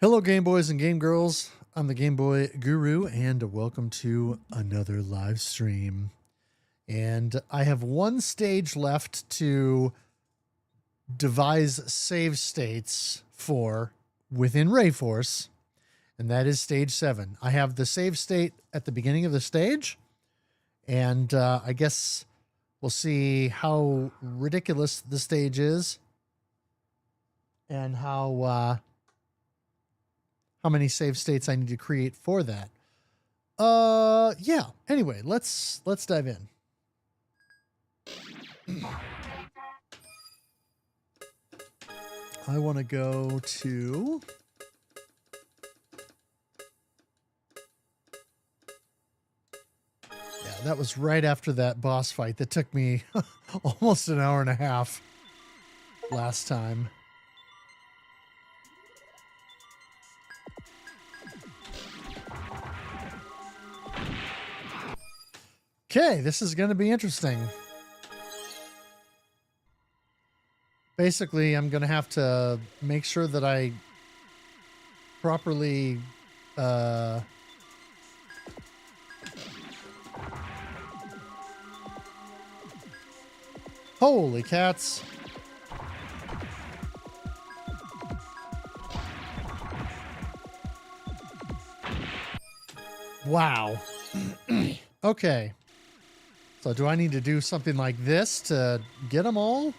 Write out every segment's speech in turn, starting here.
Hello, Game Boys and Game Girls. I'm the Game Boy Guru, and welcome to another live stream. And I have one stage left to devise save states for within RayForce, and that is stage 7. I have the save state at the beginning of the stage, and I guess we'll see how ridiculous the stage is and how many save states I need to create for that. Yeah. Anyway, let's dive in. I want to go to that was right after that boss fight that took me almost an hour and a half last time. Okay, this is going to be interesting. Basically, I'm going to have to make sure that I properly holy cats. Wow. Okay. So do I need to do something like this to get them all?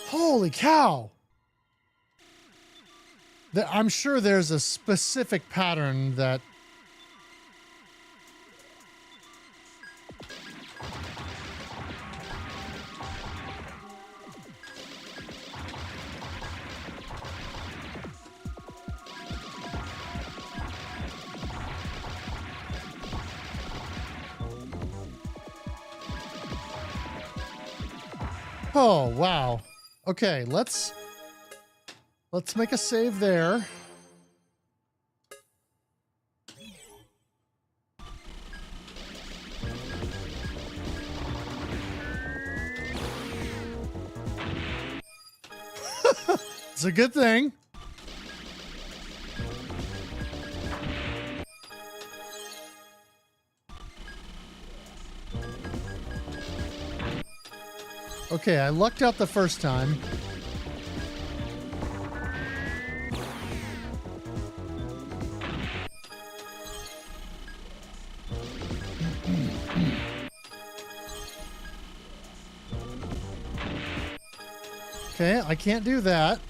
Holy cow! I'm sure there's a specific pattern that oh, wow. Okay, let's make a save there. It's a good thing. Okay, I lucked out the first time. Okay, I can't do that.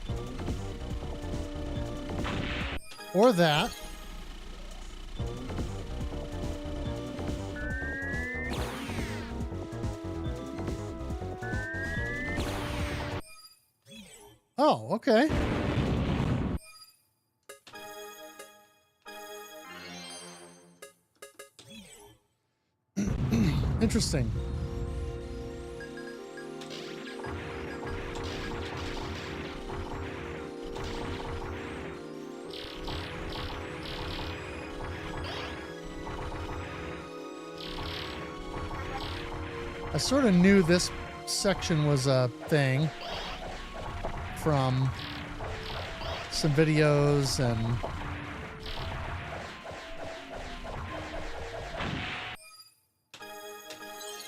Or that. Oh, okay. Interesting. I sort of knew this section was a thing from some videos and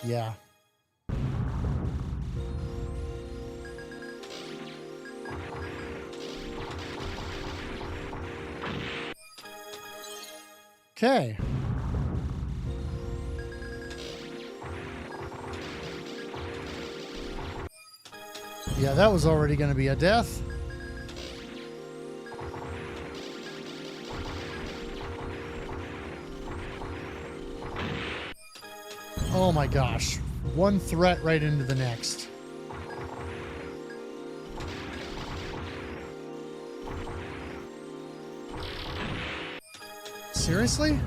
yeah. Okay. Yeah, that was already going to be a death. Oh my gosh. One threat right into the next. Seriously?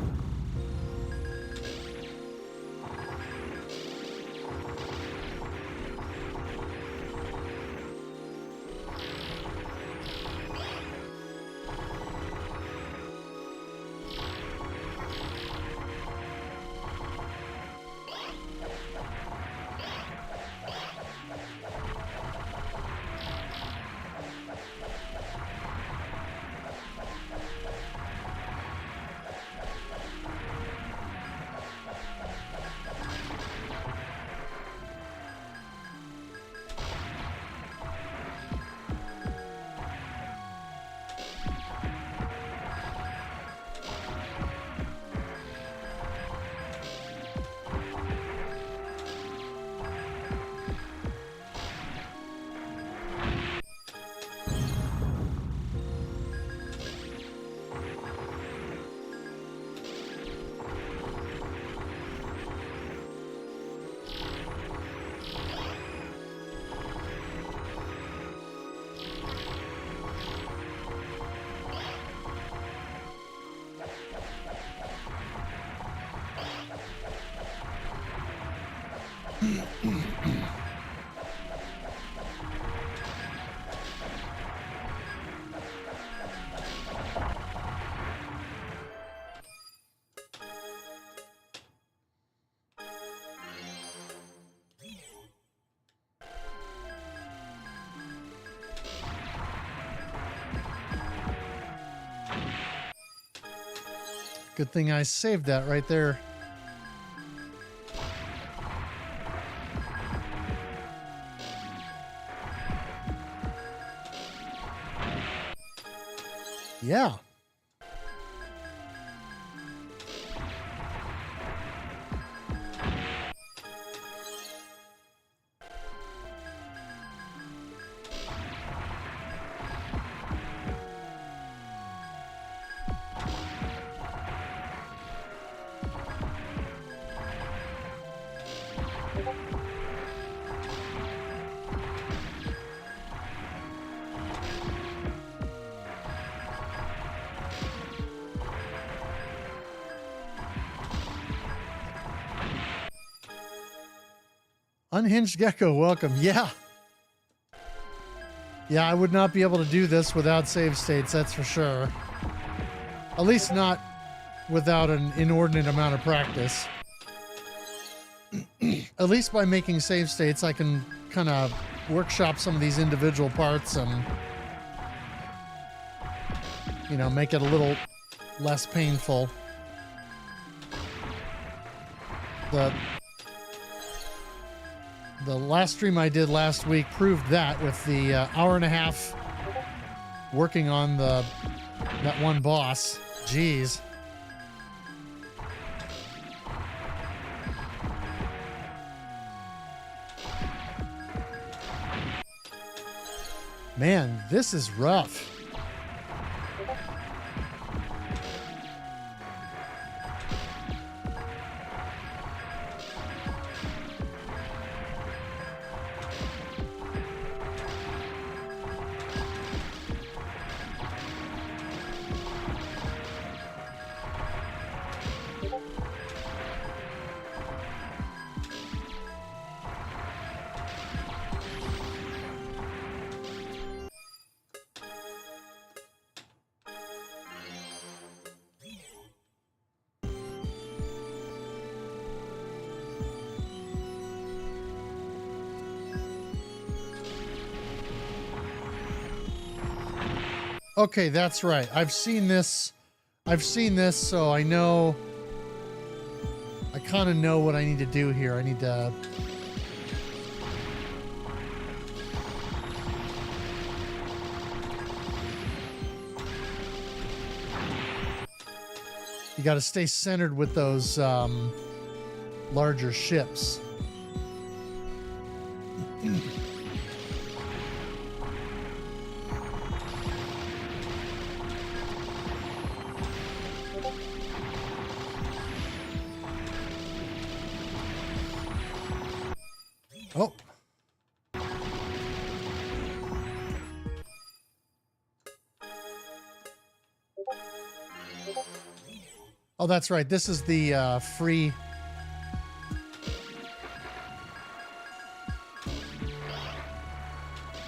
Good thing I saved that right there. Yeah. Unhinged Gecko, welcome. Yeah. Yeah, I would not be able to do this without save states, that's for sure. At least not without an inordinate amount of practice. At least by making save states, I can kind of workshop some of these individual parts and, you know, make it a little less painful. The last stream I did last week proved that with the hour and a half working on that one boss. Jeez. Man, this is rough. Okay, that's right. I've seen this, so I know. I kind of know what I need to do here. I need to. You got to stay centered with those larger ships. Oh. Oh, that's right. This is the free.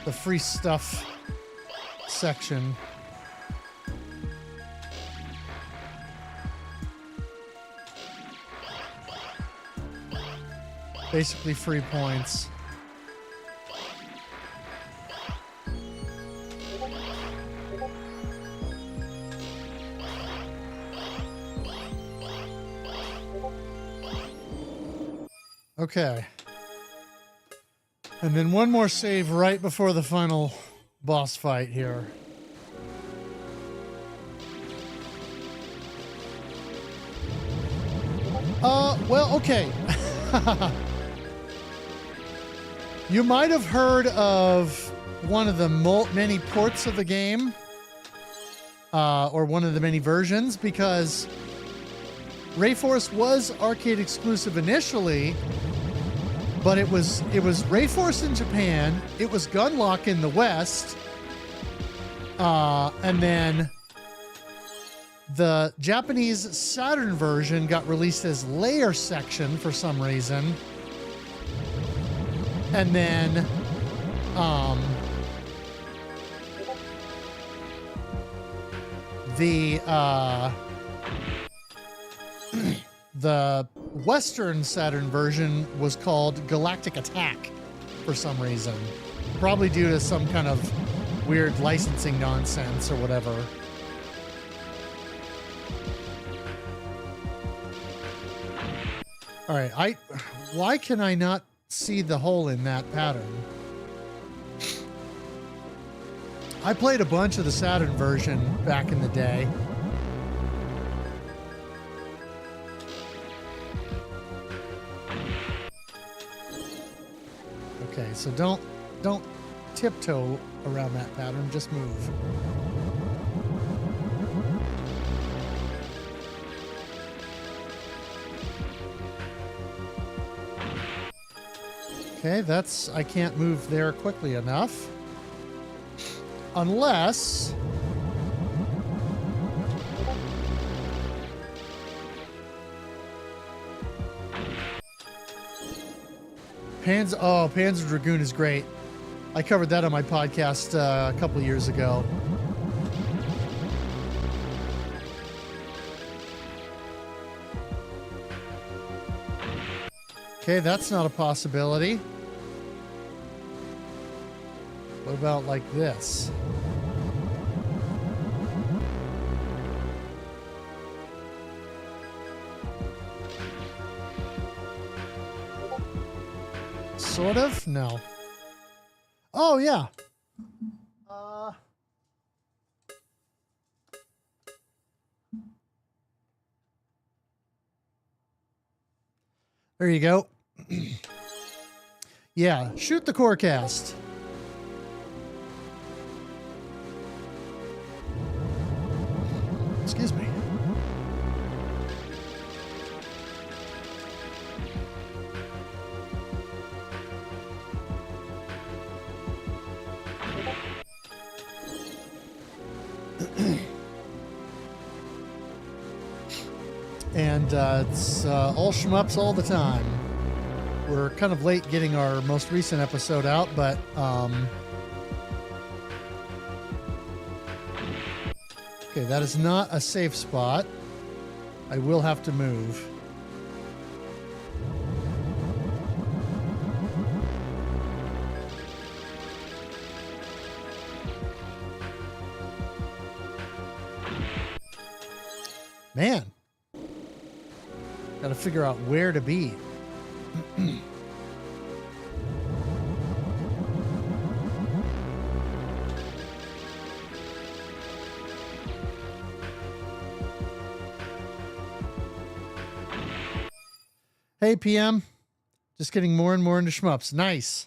The free stuff section. Basically free points. Okay. And then one more save right before the final boss fight here. Well, okay. You might have heard of one of the many ports of the game, or one of the many versions, because RayForce was arcade exclusive initially, but it was RayForce in Japan, it was Gunlock in the West, and then the Japanese Saturn version got released as Layer Section for some reason. And then the Western Saturn version was called Galactic Attack for some reason. Probably due to some kind of weird licensing nonsense or whatever. All right, why can I not see the hole in that pattern? I played a bunch of the Saturn version back in the day. Okay, so don't tiptoe around that pattern, just move. Okay, I can't move there quickly enough. Unless... Panzer Dragoon is great. I covered that on my podcast a couple of years ago. Okay, that's not a possibility. What about like this? Sort of? No. Oh, yeah. There you go. Yeah, shoot the core cast. Excuse me. And it's all shmups all the time. We're kind of late getting our most recent episode out, but okay, that is not a safe spot. I will have to move. Man. Got to figure out where to be. Hey, PM. Just getting more and more into shmups. Nice.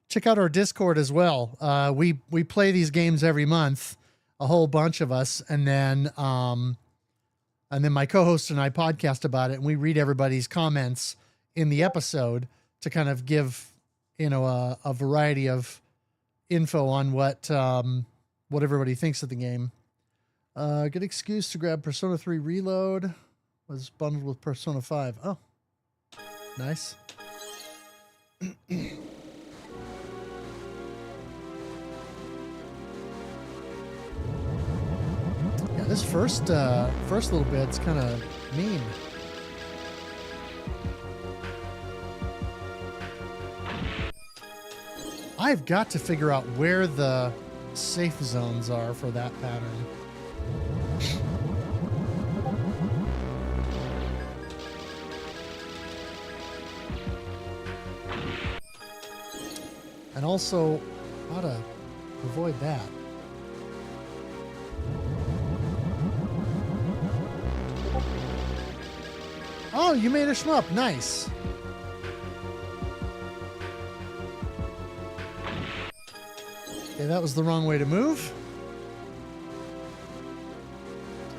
Check out our Discord as well. We play these games every month, a whole bunch of us, and then my co-host and I podcast about it, and we read everybody's comments in the episode to kind of give, a variety of info on what everybody thinks of the game. Good excuse to grab Persona 3 Reload. Was bundled with Persona 5. Oh, nice. Yeah, this first little bit's kind of mean. I've got to figure out where the safe zones are for that pattern. And also, how to avoid that. Oh, you made a shmup. Nice. Okay, that was the wrong way to move.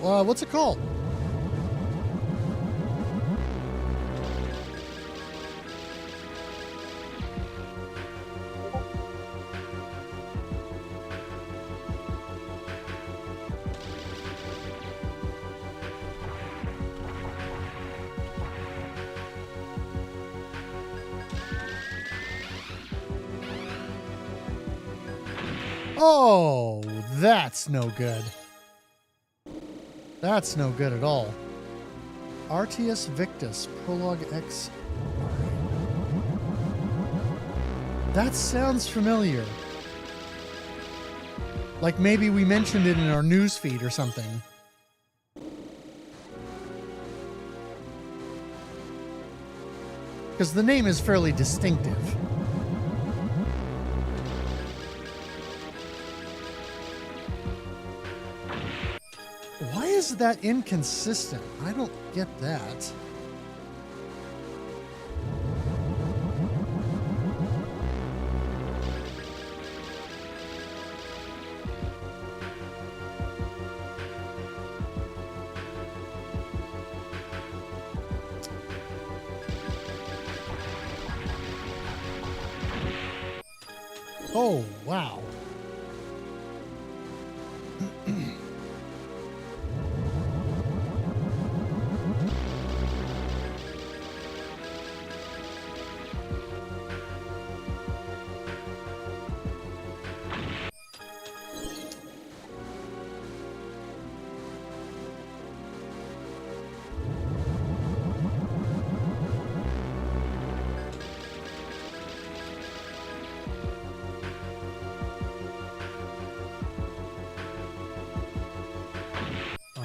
What's it called? Oh, that's no good. That's no good at all. RTS Victus, Prologue X. That sounds familiar. Like maybe we mentioned it in our news feed or something. Because the name is fairly distinctive. Why is that inconsistent? I don't get that. Oh, wow.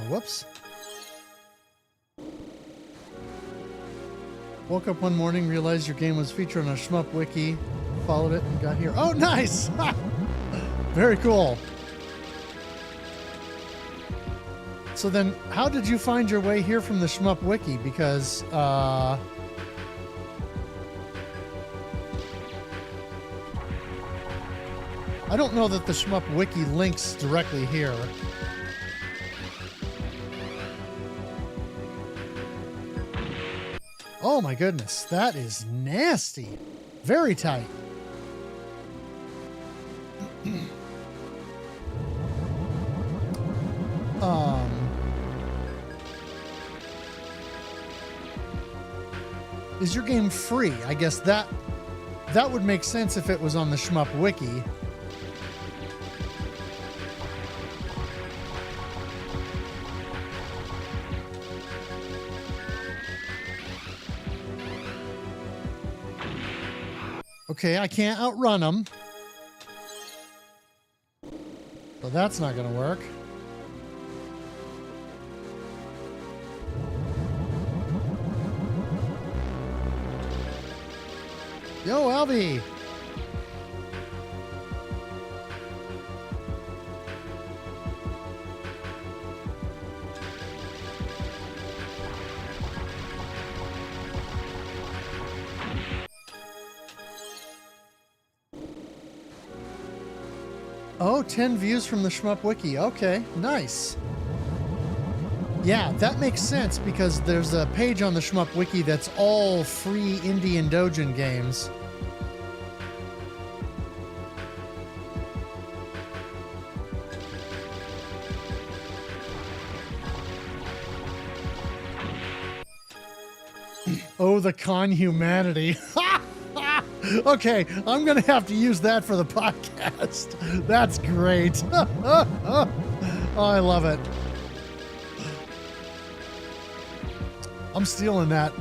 Whoops. Woke up one morning, realized your game was featured on a shmup wiki, followed it, and got here. Oh, nice! Very cool. So then, how did you find your way here from the shmup wiki? Because, I don't know that the shmup wiki links directly here. Oh my goodness, that is nasty. Very tight. Is your game free? I guess that would make sense if it was on the shmup wiki. Okay, I can't outrun them. So that's not going to work. Yo, Albie! Oh, 10 views from the Shmup Wiki. Okay, nice. Yeah, that makes sense because there's a page on the Shmup Wiki that's all free indie and doujin games. Oh, the con humanity. Okay, I'm going to have to use that for the podcast. That's great. Oh, I love it. I'm stealing that.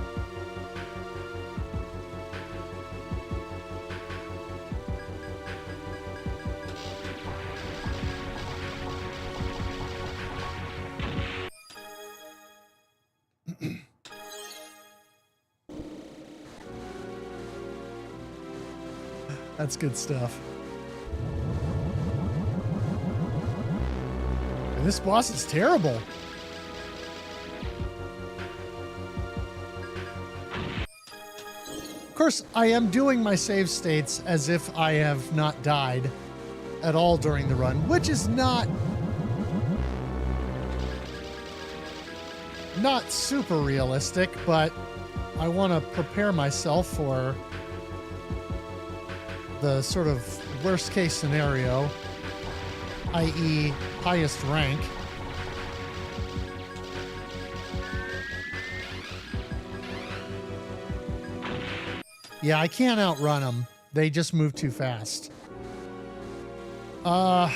That's good stuff. And this boss is terrible. Of course, I am doing my save states as if I have not died at all during the run, which is not super realistic, but I want to prepare myself for the sort of worst case scenario, i.e. highest rank. Yeah, I can't outrun them. They just move too fast. Uh,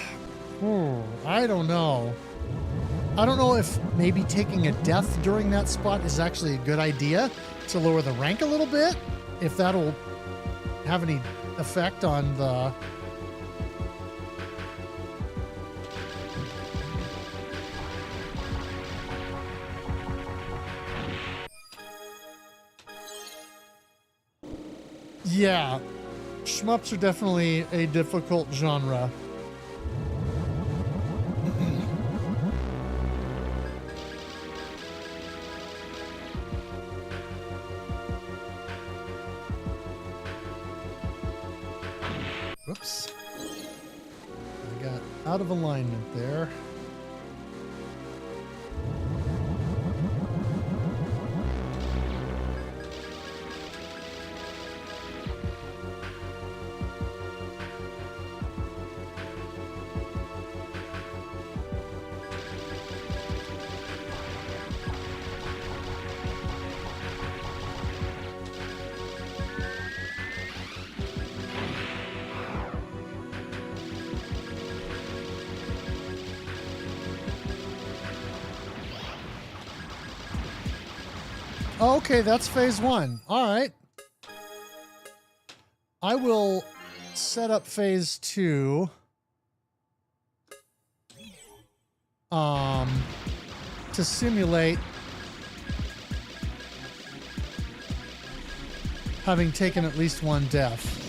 I don't know. I don't know if maybe taking a death during that spot is actually a good idea to lower the rank a little bit. If that'll have any effect on the... Yeah, shmups are definitely a difficult genre. Whoops. I got out of alignment there. Okay, that's phase one. All right. I will set up phase two. To simulate having taken at least one death.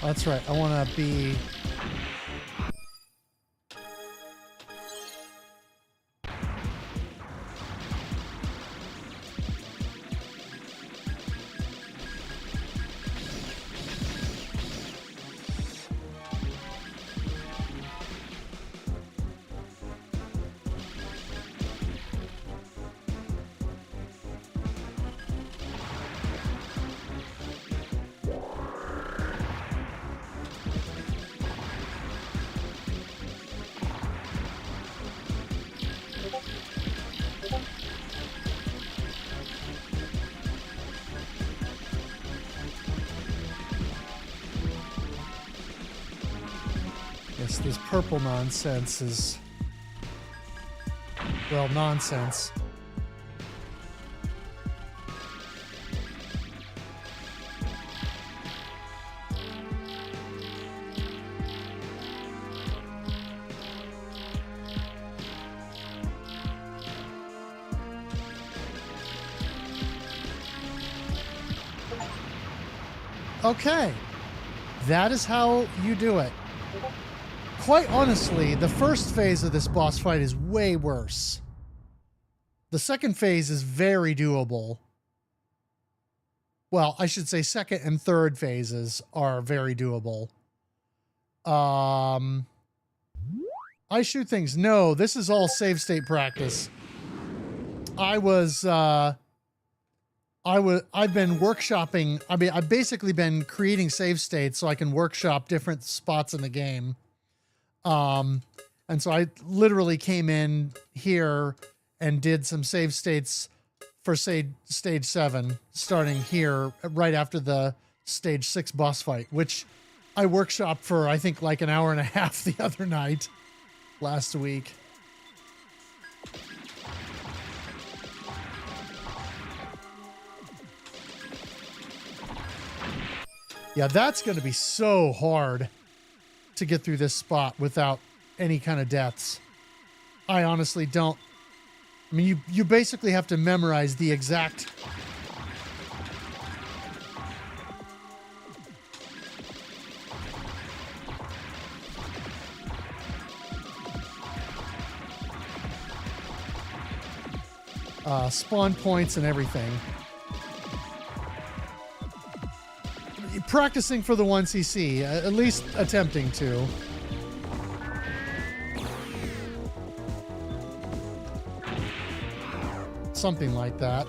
That's right. I want to be... Yes, this purple nonsense is, well, nonsense. Okay, that is how you do it. Quite honestly, the first phase of this boss fight is way worse. The second phase is very doable. Well, I should say second and third phases are very doable. I shoot things. No, this is all save state practice. I've been workshopping. I mean, I've basically been creating save states so I can workshop different spots in the game. And so I literally came in here and did some save states for stage 7, starting here right after the stage 6 boss fight, which I workshopped for, I think, like an hour and a half the other night last week. Yeah, that's going to be so hard to get through this spot without any kind of deaths. I honestly don't. I mean, you basically have to memorize the exact... spawn points and everything. Practicing for the 1cc, at least attempting to. something like that.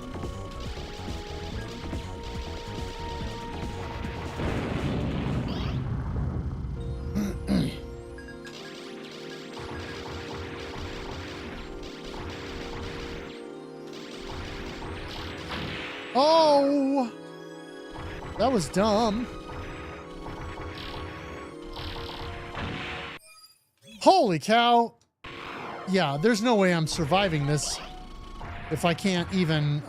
Oh, that was dumb. Holy cow. Yeah, there's no way I'm surviving this if I can't even,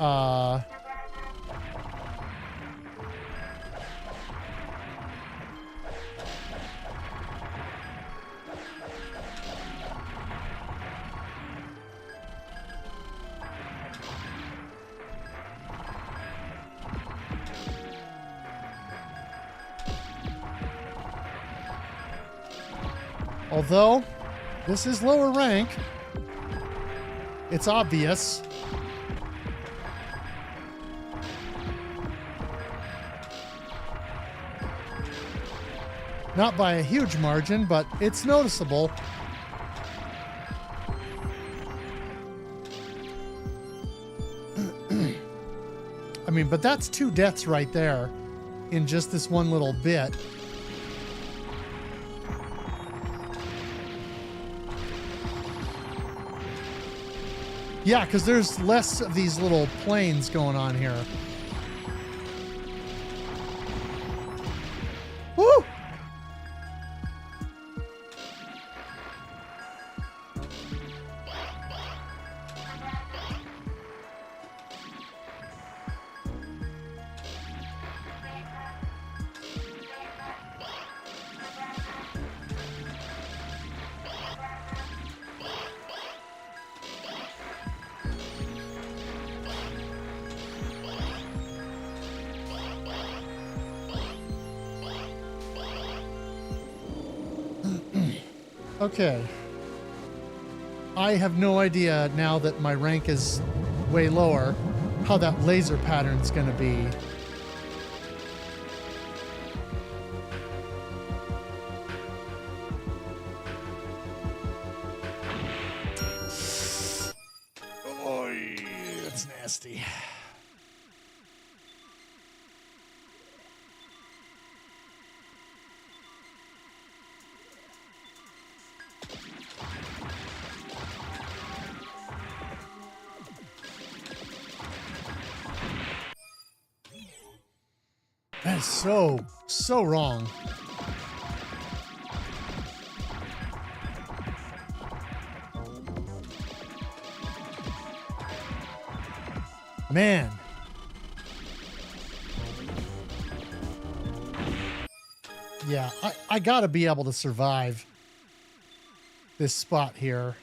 although this is lower rank, it's obvious. Not by a huge margin, but it's noticeable. I mean, but that's 2 deaths right there in just this one little bit. Yeah, because there's less of these little planes going on here. Woo! Okay. I have no idea now that my rank is way lower how that laser pattern's gonna be. Oh, it's nasty. That is so wrong. Man. Yeah, I gotta be able to survive this spot here.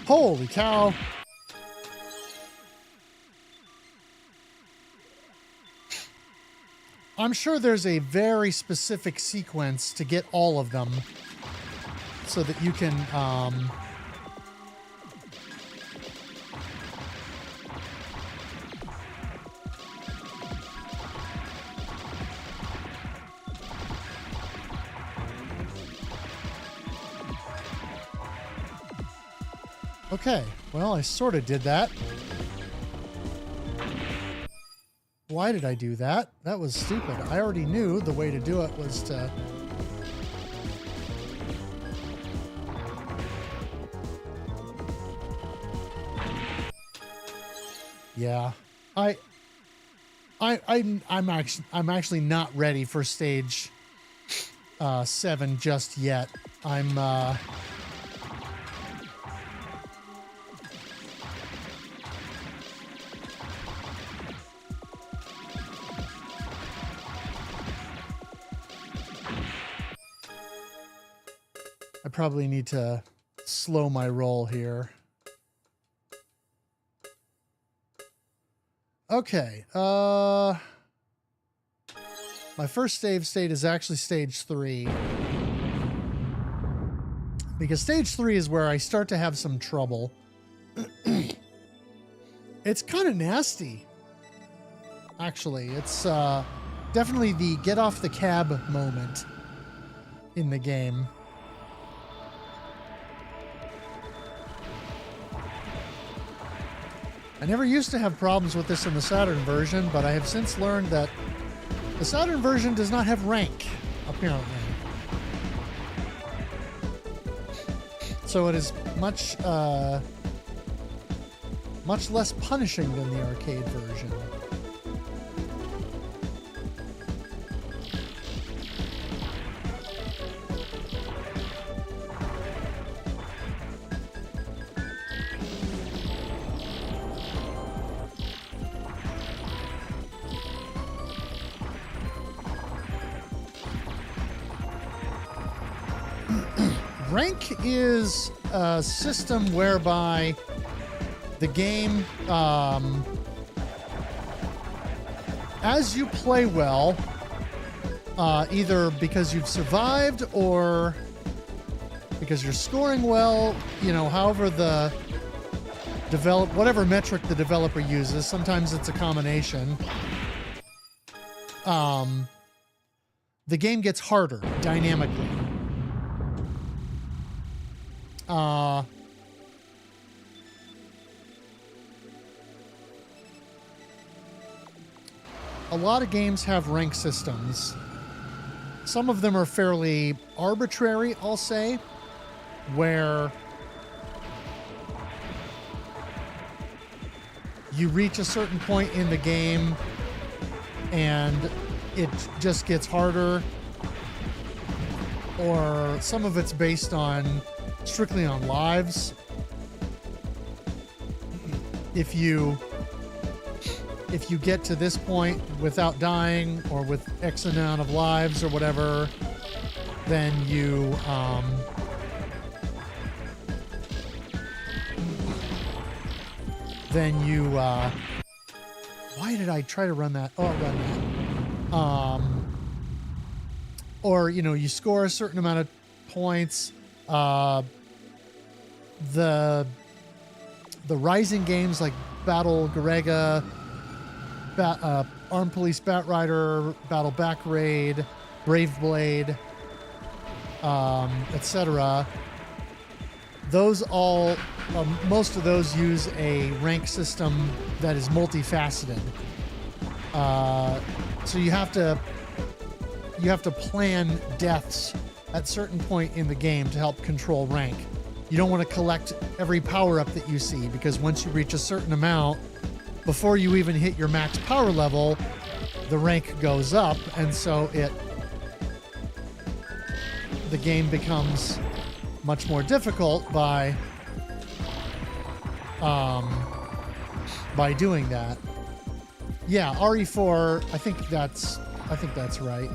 Holy cow. I'm sure there's a very specific sequence to get all of them so that you can, Okay, well, I sort of did that. Why did I do that? That was stupid. I already knew the way to do it was to... Yeah, I'm actually not ready for stage 7 just yet. I probably need to slow my roll here. Okay, my first save state is actually stage 3. Because stage 3 is where I start to have some trouble. It's kind of nasty. actually. It's definitely the get off the cab moment in the game. I never used to have problems with this in the Saturn version, but I have since learned that the Saturn version does not have rank, apparently. So it is much less punishing than the arcade version. Rank is a system whereby the game, as you play well, either because you've survived or because you're scoring well, you know, however the whatever metric the developer uses, sometimes it's a combination, the game gets harder dynamically. A lot of games have rank systems. Some of them are fairly arbitrary, I'll say, where you reach a certain point in the game and it just gets harder, or some of it's based on strictly on lives. If you get to this point without dying or with X amount of lives or whatever, then you why did I try to run that? Oh, run that. Or, you know, you score a certain amount of points. The rising games like Battle Garega, Armed Police Batrider, Battle Back Raid, Brave Blade, etc. Those all, most of those use a rank system that is multifaceted. So you have to plan deaths at certain point in the game to help control rank. You don't want to collect every power-up that you see, because once you reach a certain amount, before you even hit your max power level, the rank goes up, and so the game becomes much more difficult by doing that. Yeah, RE4, I think that's right.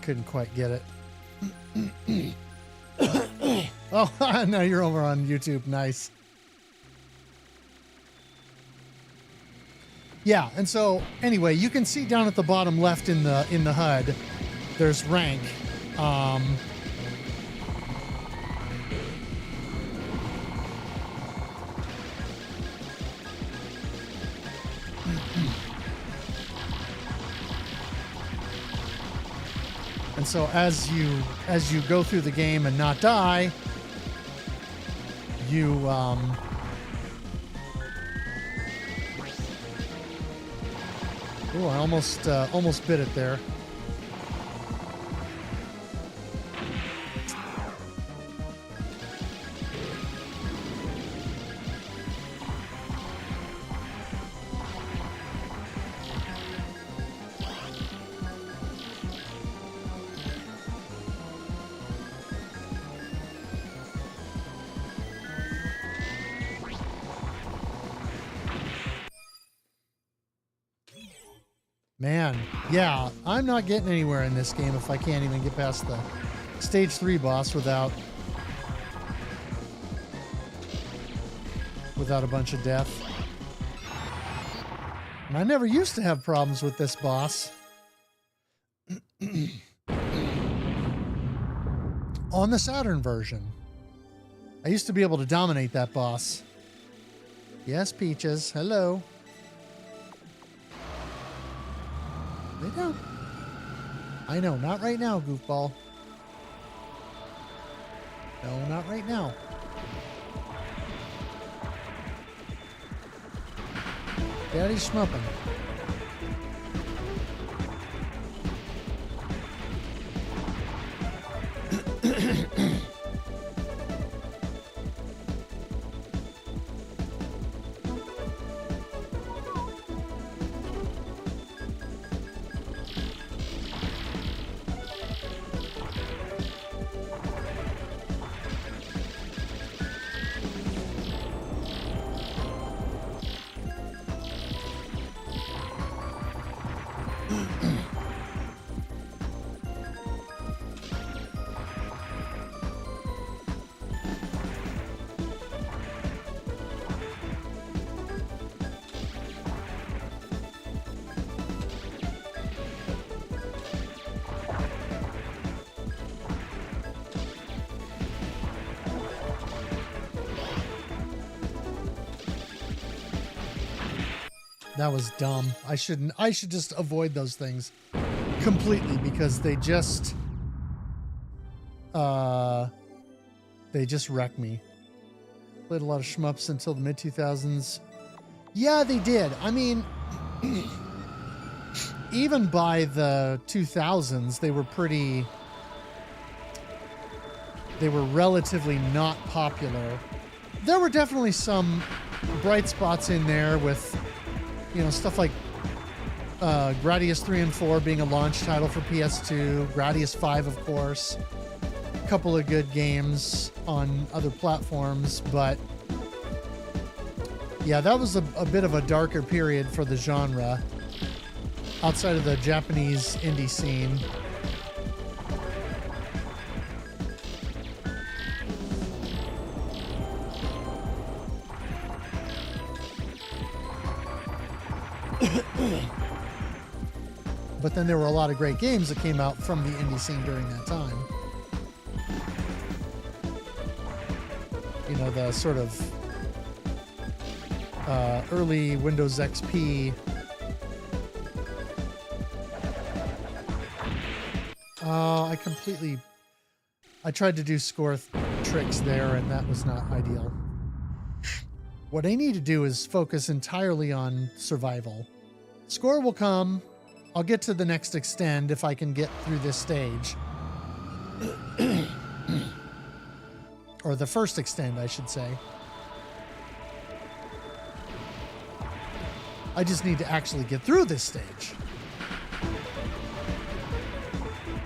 Couldn't quite get it. Oh, now you're over on YouTube. Nice. Yeah, and so anyway, you can see down at the bottom left in the HUD, there's rank. And so as you go through the game and not die, you Oh, I almost bit it there. Man, yeah, I'm not getting anywhere in this game if I can't even get past the stage 3 boss without a bunch of death. And I never used to have problems with this boss. On the Saturn version, I used to be able to dominate that boss. Yes, Peaches, hello. Lay down. I know, not right now, goofball. No, not right now. Daddy's schmupping. That was dumb. I should just avoid those things completely because they just wreck me. Played a lot of shmups until the mid-2000s. Yeah, they did. I mean, even by the 2000s, they were relatively not popular. There were definitely some bright spots in there with, you know, stuff like Gradius 3 and 4 being a launch title for PS2, Gradius 5, of course, a couple of good games on other platforms, but yeah, that was a bit of a darker period for the genre outside of the Japanese indie scene. But then there were a lot of great games that came out from the indie scene during that time. You know, the sort of early Windows XP. I tried to do score tricks there, and that was not ideal. What I need to do is focus entirely on survival. Score will come. I'll get to the next extend if I can get through this stage. Or the first extend, I should say. I just need to actually get through this stage.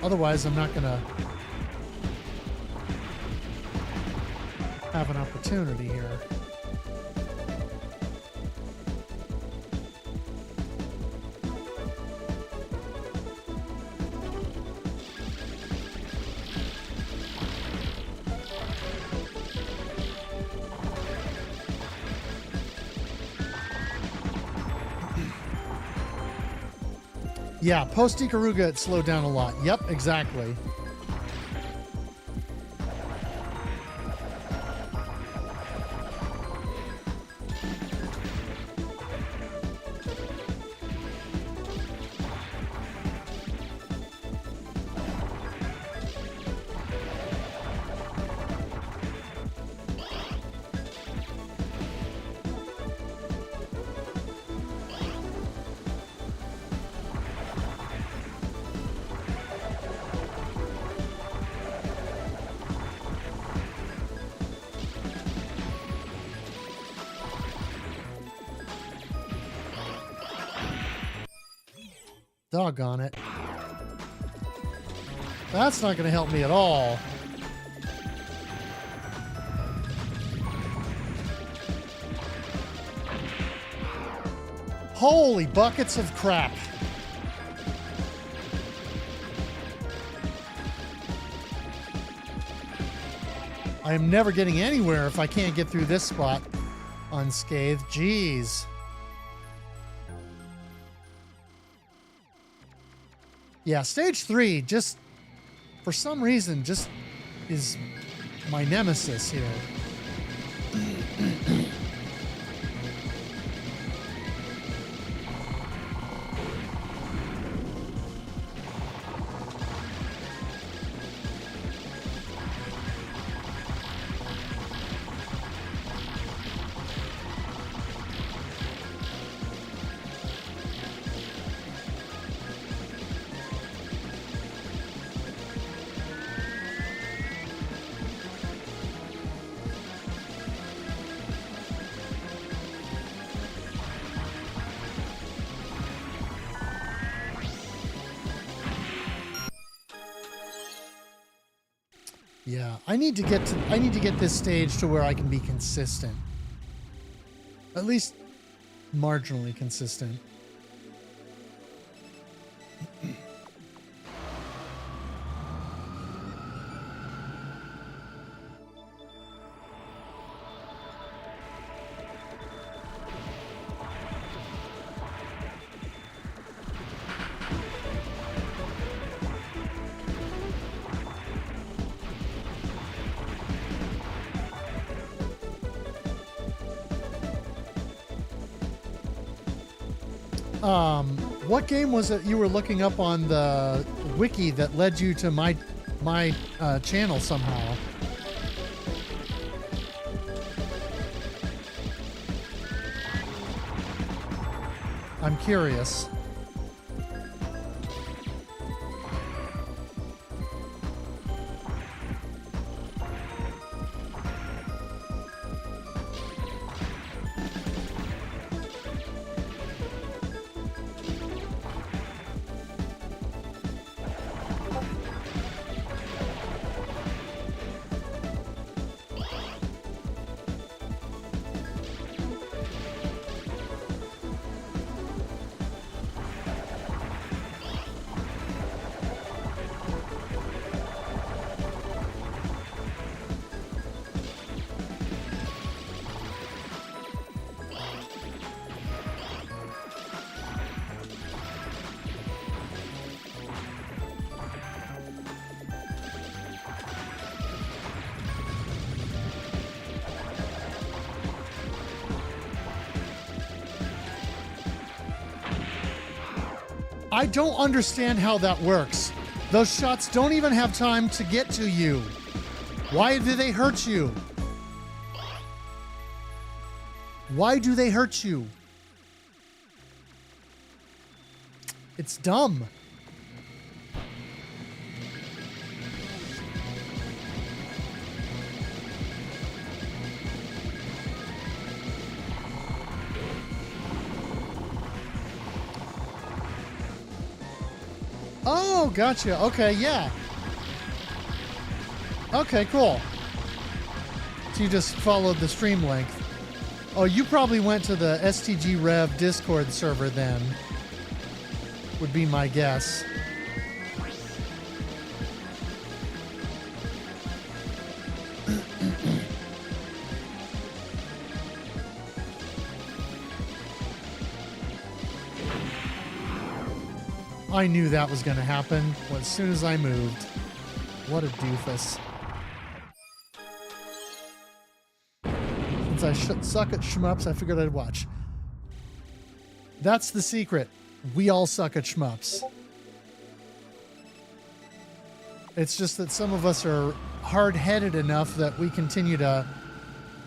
Otherwise, I'm not going to have an opportunity here. Yeah, post Ikaruga, it slowed down a lot. Yep, exactly. Doggone it. That's not going to help me at all. Holy buckets of crap. I am never getting anywhere if I can't get through this spot unscathed. Jeez. Yeah, stage 3 just, for some reason, just is my nemesis here. Yeah, I need to get this stage to where I can be consistent. At least marginally consistent. What game was it you were looking up on the wiki that led you to my channel somehow? I'm curious. I don't understand how that works. Those shots don't even have time to get to you. Why do they hurt you? Why do they hurt you? It's dumb. Oh, gotcha. Okay, yeah. Okay, cool. So you just followed the stream length. Oh, you probably went to the STG Rev Discord server then, would be my guess. I knew that was going to happen as soon as I moved. What a doofus. Since I suck at shmups, I figured I'd watch. That's the secret. We all suck at shmups. It's just that some of us are hard-headed enough that we continue to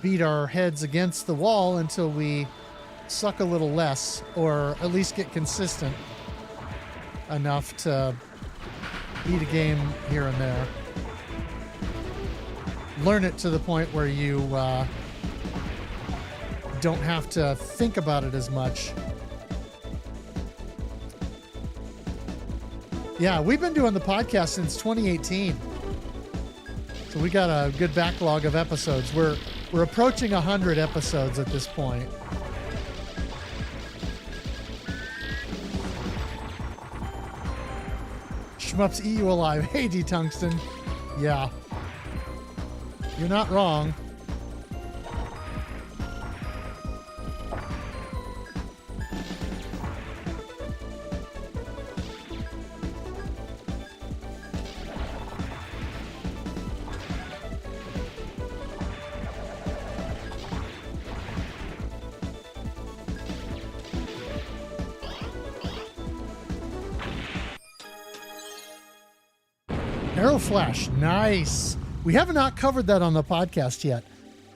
beat our heads against the wall until we suck a little less, or at least get consistent enough to beat a game here and there. Learn it to the point where you don't have to think about it as much. Yeah, we've been doing the podcast since 2018. So we got a good backlog of episodes. We're approaching 100 episodes at this point. Shmups eat you alive. Hey, D-Tungsten. Yeah. You're not wrong. Arrow Flash, nice. We have not covered that on the podcast yet.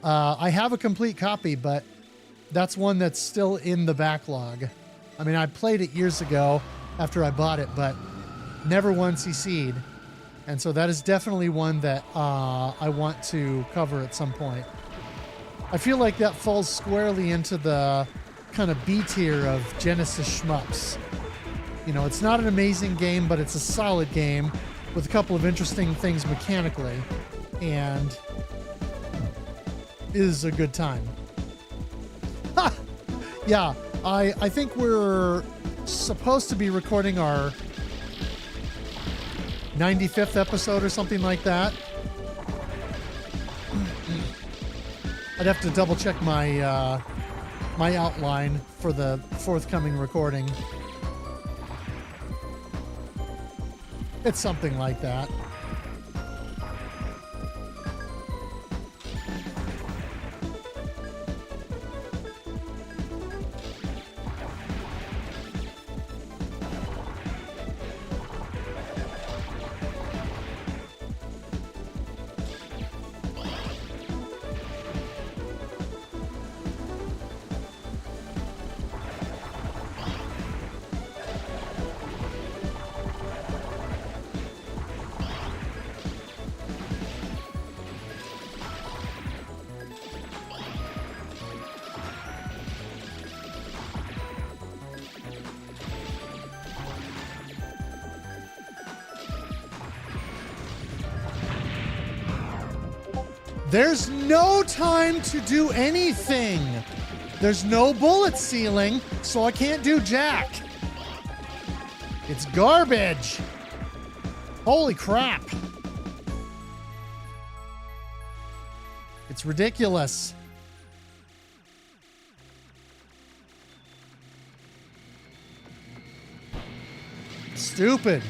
I have a complete copy, but that's one that's still in the backlog. I mean, I played it years ago after I bought it, but never once CC'd. And so that is definitely one that I want to cover at some point. I feel like that falls squarely into the kind of B tier of Genesis shmups. You know, it's not an amazing game, but it's a solid game with a couple of interesting things mechanically, and is a good time. Ha! Yeah, I think we're supposed to be recording our 95th episode or something like that. I'd have to double check my my outline for the forthcoming recording. It's something like that. There's no time to do anything. There's no bullet ceiling, so I can't do jack. It's garbage. Holy crap. It's ridiculous. Stupid.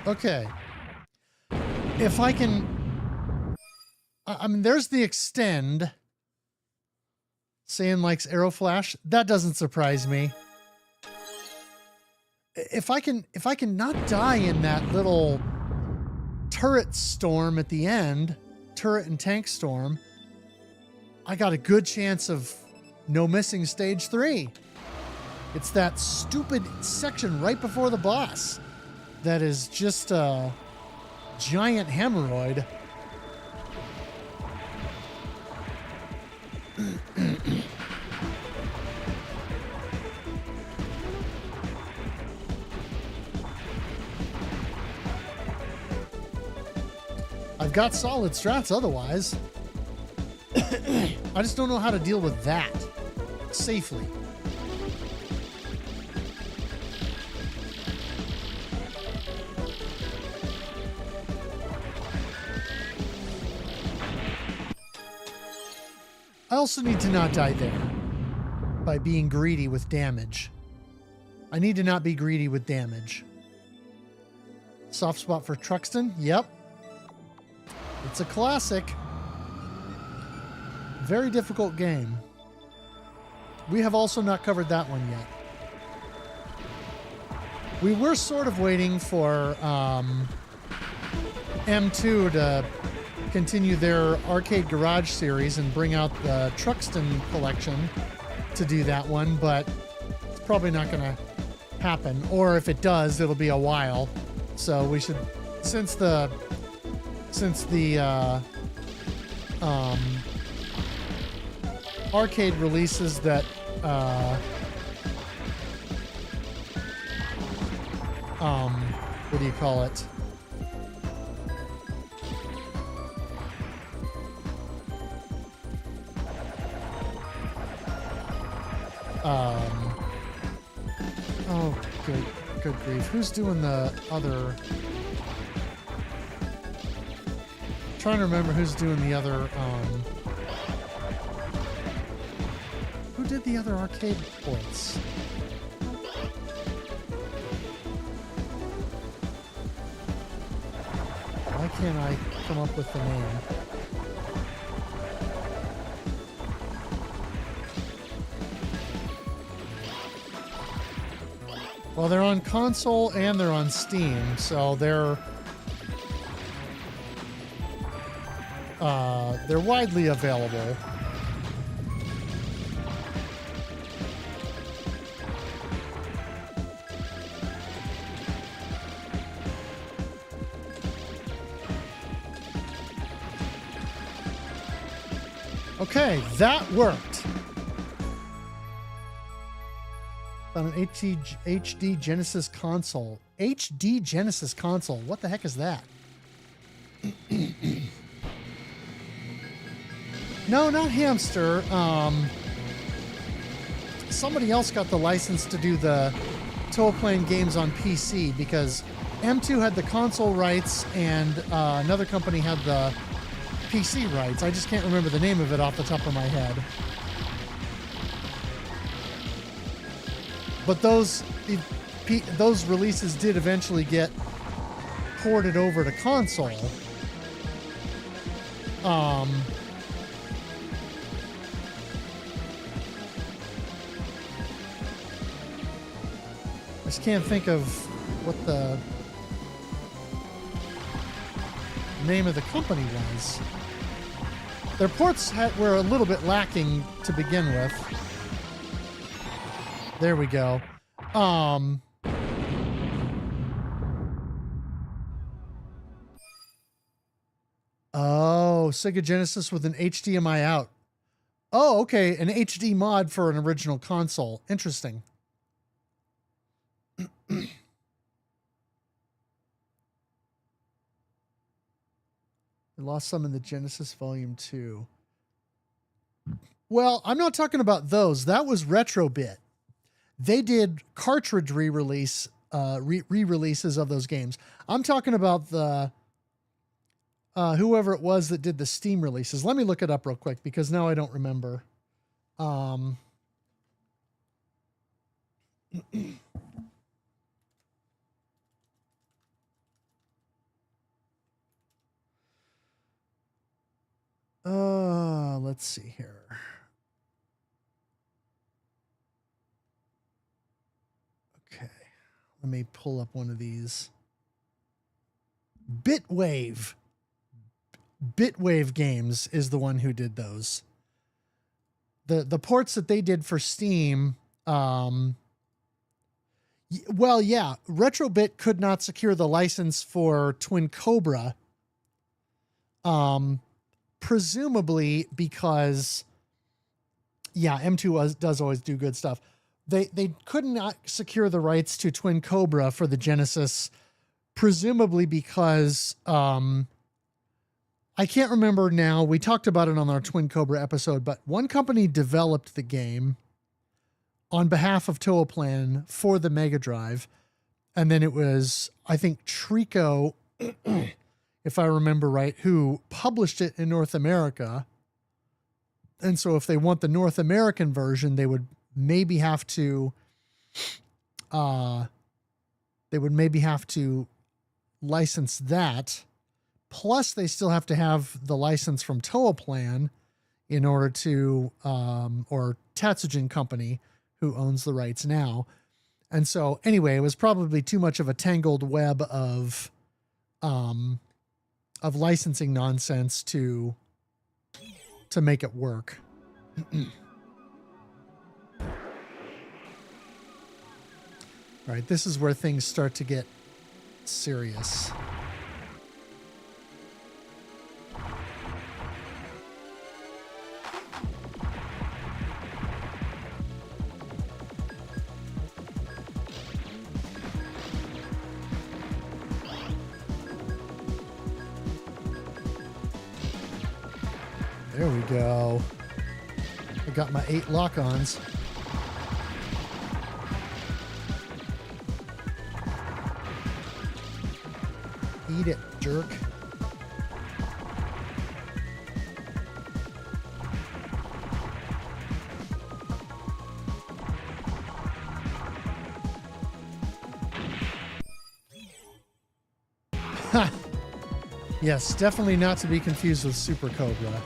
Okay. If I can... I mean, there's the extend. Saying likes Arrow Flash. That doesn't surprise me. If I can not die in that little turret storm at the end, turret and tank storm, I got a good chance of no missing stage 3. It's that stupid section right before the boss that is just a giant hemorrhoid. I've got solid strats otherwise. I just don't know how to deal with that safely. I also need to not die there by being greedy with damage. I need to not be greedy with damage. Soft spot for Truxton? Yep. It's a classic. Very difficult game. We have also not covered that one yet. We were sort of waiting for M2 to continue their Arcade Garage series and bring out the Truxton collection to do that one, but it's probably not going to happen. Or if it does, it'll be a while. So we should, since the arcade releases that what do you call it? Oh, good grief. Who's doing the other? Trying to remember who's doing the other, who did the other arcade ports? Why can't I come up with the name? Well, they're on console and they're on Steam, so they're widely available. Okay, that worked. On an HD Genesis console. HD Genesis console. What the heck is that? No, not Hamster. Somebody else got the license to do the Toa-Plane games on PC because M2 had the console rights and another company had the PC rights. I just can't remember the name of it off the top of my head. But those releases did eventually get ported over to console. I just can't think of what the name of the company was. Their ports were a little bit lacking to begin with. There we go. Oh, Sega Genesis with an HDMI out. Oh, okay. An HD mod for an original console. Interesting. I lost some in the Genesis Volume 2. Well, I'm not talking about those. That was Retrobit. They did cartridge re-releases of those games. I'm talking about the whoever it was that did the Steam releases. Let me look it up real quick because now I don't remember. Let's see here. Okay, let me pull up one of these. Bitwave Games is the one who did those. The ports that they did for Steam, well, yeah, Retrobit could not secure the license for Twin Cobra. Presumably because, yeah, M2 does always do good stuff. They could not secure the rights to Twin Cobra for the Genesis, presumably because I can't remember now. We talked about it on our Twin Cobra episode, but one company developed the game on behalf of Toa-Plane for the Mega Drive, and then it was, I think, Trico, if I remember right, who published it in North America. And so if they want the North American version, they would maybe have to license that. Plus, they still have to have the license from Toaplan in order to, or Tatsujin Company, who owns the rights now. And so, anyway, it was probably too much of a tangled web of licensing nonsense to make it work. All right, this is where things start to get serious. There we go. I got my 8 lock-ons. Eat it, jerk. Ha! Yes, definitely not to be confused with Super Cobra.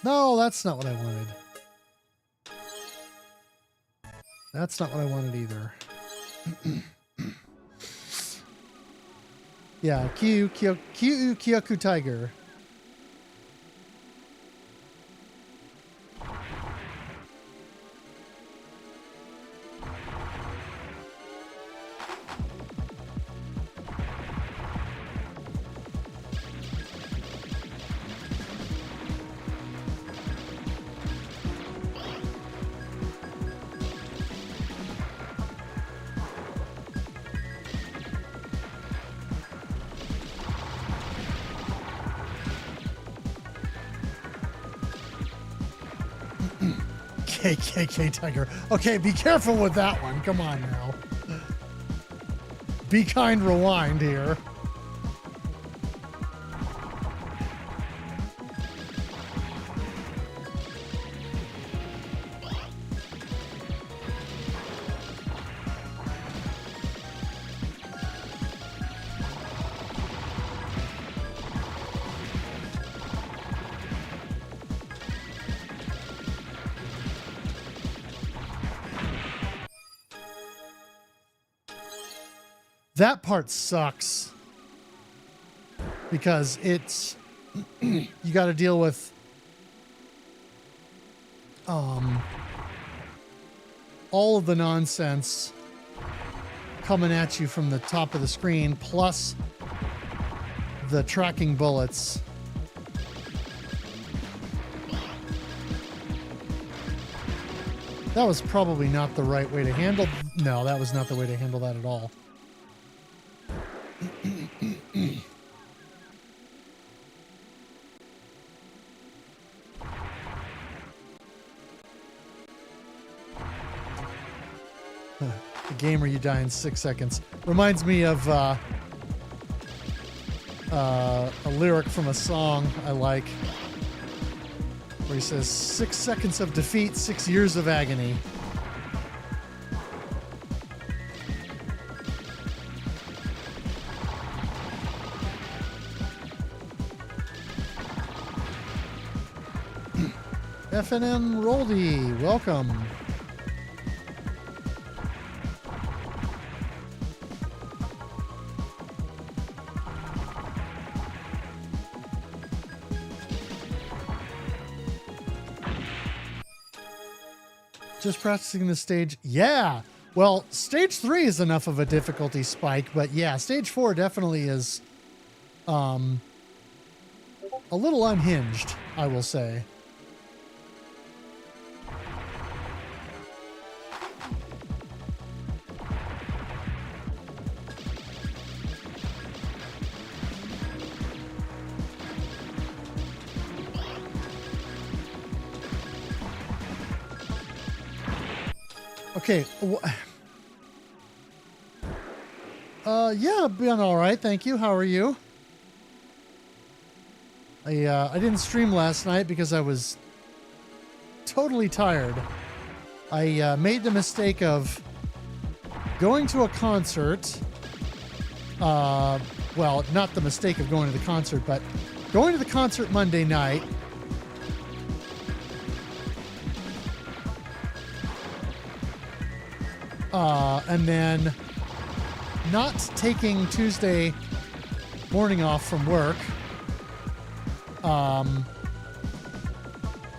No, that's not what I wanted. That's not what I wanted either. Yeah, Kyoku Tiger. KKK Tiger. Okay, be careful with that one. Come on now. Be kind, rewind here. That part sucks because it's you got to deal with all of the nonsense coming at you from the top of the screen, plus the tracking bullets. That was probably not the right way to handle. No, that was not the way to handle that at all. The game where you die in 6 seconds reminds me of a lyric from a song I like, where he says, 6 seconds of defeat, 6 years of agony. FNM Roldy, welcome. Just practicing the stage. Yeah. Well, stage 3 is enough of a difficulty spike, but yeah, stage 4 definitely is a little unhinged, I will say. Okay. Yeah, been all right. Thank you. How are you? I didn't stream last night because I was totally tired. I made the mistake of going to a concert. Well, not the mistake of going to the concert, but going to the concert Monday night. And then not taking Tuesday morning off from work.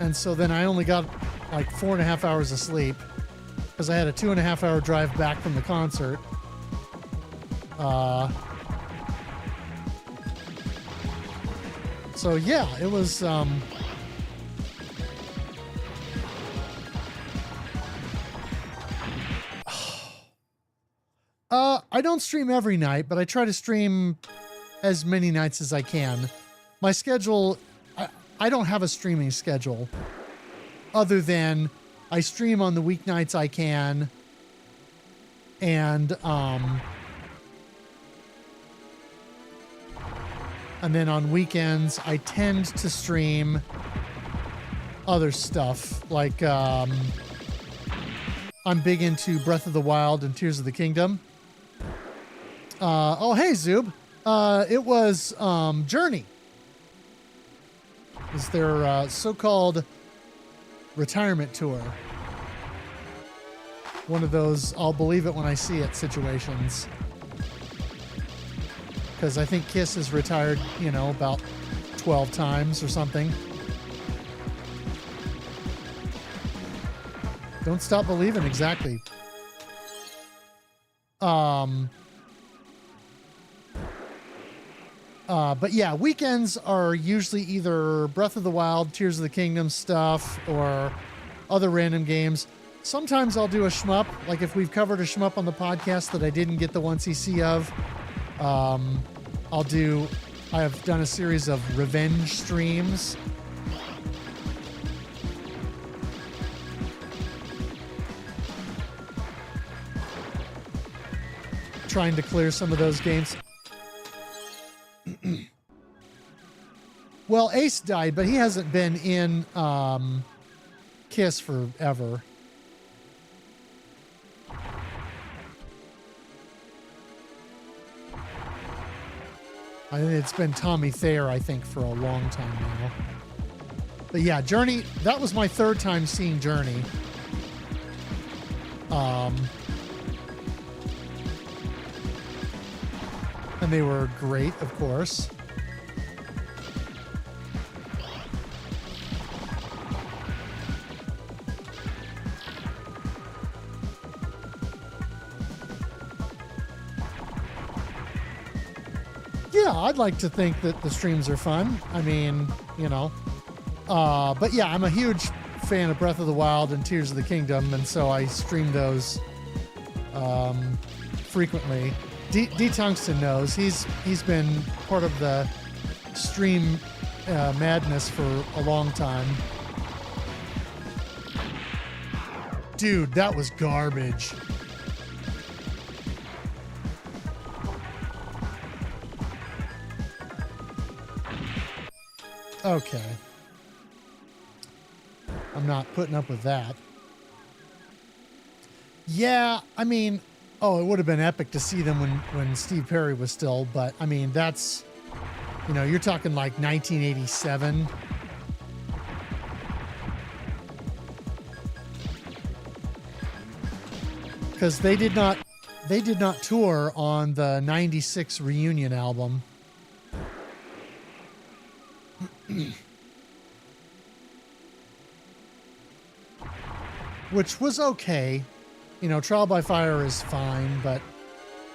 And so then I only got like 4.5 hours of sleep because I had a 2.5 hour drive back from the concert. So yeah, it was, I don't stream every night, but I try to stream as many nights as I can. My schedule, I don't have a streaming schedule other than I stream on the weeknights I can. And then on weekends, I tend to stream other stuff. Like, I'm big into Breath of the Wild and Tears of the Kingdom. Oh, hey, Zoob. It was Journey. It's their so-called retirement tour. One of those I'll believe it when I see it situations. Because I think Kiss is retired, you know, about 12 times or something. Don't stop believing, exactly. But yeah, weekends are usually either Breath of the Wild, Tears of the Kingdom stuff, or other random games. Sometimes I'll do a shmup, like if we've covered a shmup on the podcast that I didn't get the 1cc of. I have done a series of revenge streams. Trying to clear some of those games. Well, Ace died, but he hasn't been in Kiss forever. I think it's been Tommy Thayer, I think, for a long time now. But yeah, Journey, that was my third time seeing Journey. And they were great, of course. Yeah, I'd like to think that the streams are fun. I mean, you know. But yeah, I'm a huge fan of Breath of the Wild and Tears of the Kingdom, and so I stream those frequently. D-Tungsten knows. He's been part of the stream madness for a long time. Dude, that was garbage. Okay. I'm not putting up with that. Yeah, I mean, oh, it would have been epic to see them when Steve Perry was still, but I mean, that's, you know, you're talking like 1987. Because they did not tour on the 96 reunion album. Which was okay. You know, Trial by Fire is fine, but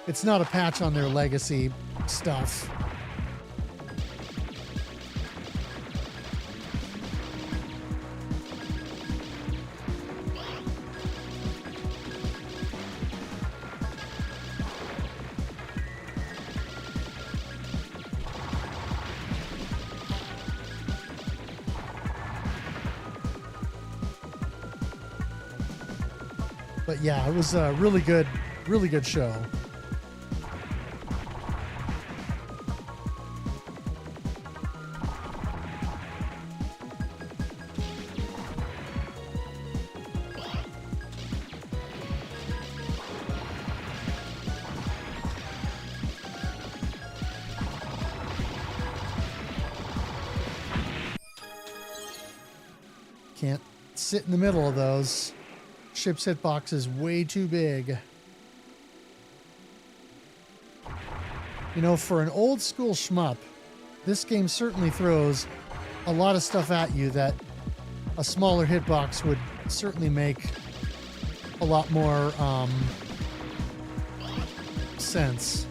it's not a patch on their legacy stuff. But yeah, it was a really good show. Can't sit in the middle of those. Ship's hitbox is way too big. You know, for an old school shmup, this game certainly throws a lot of stuff at you that a smaller hitbox would certainly make a lot more sense.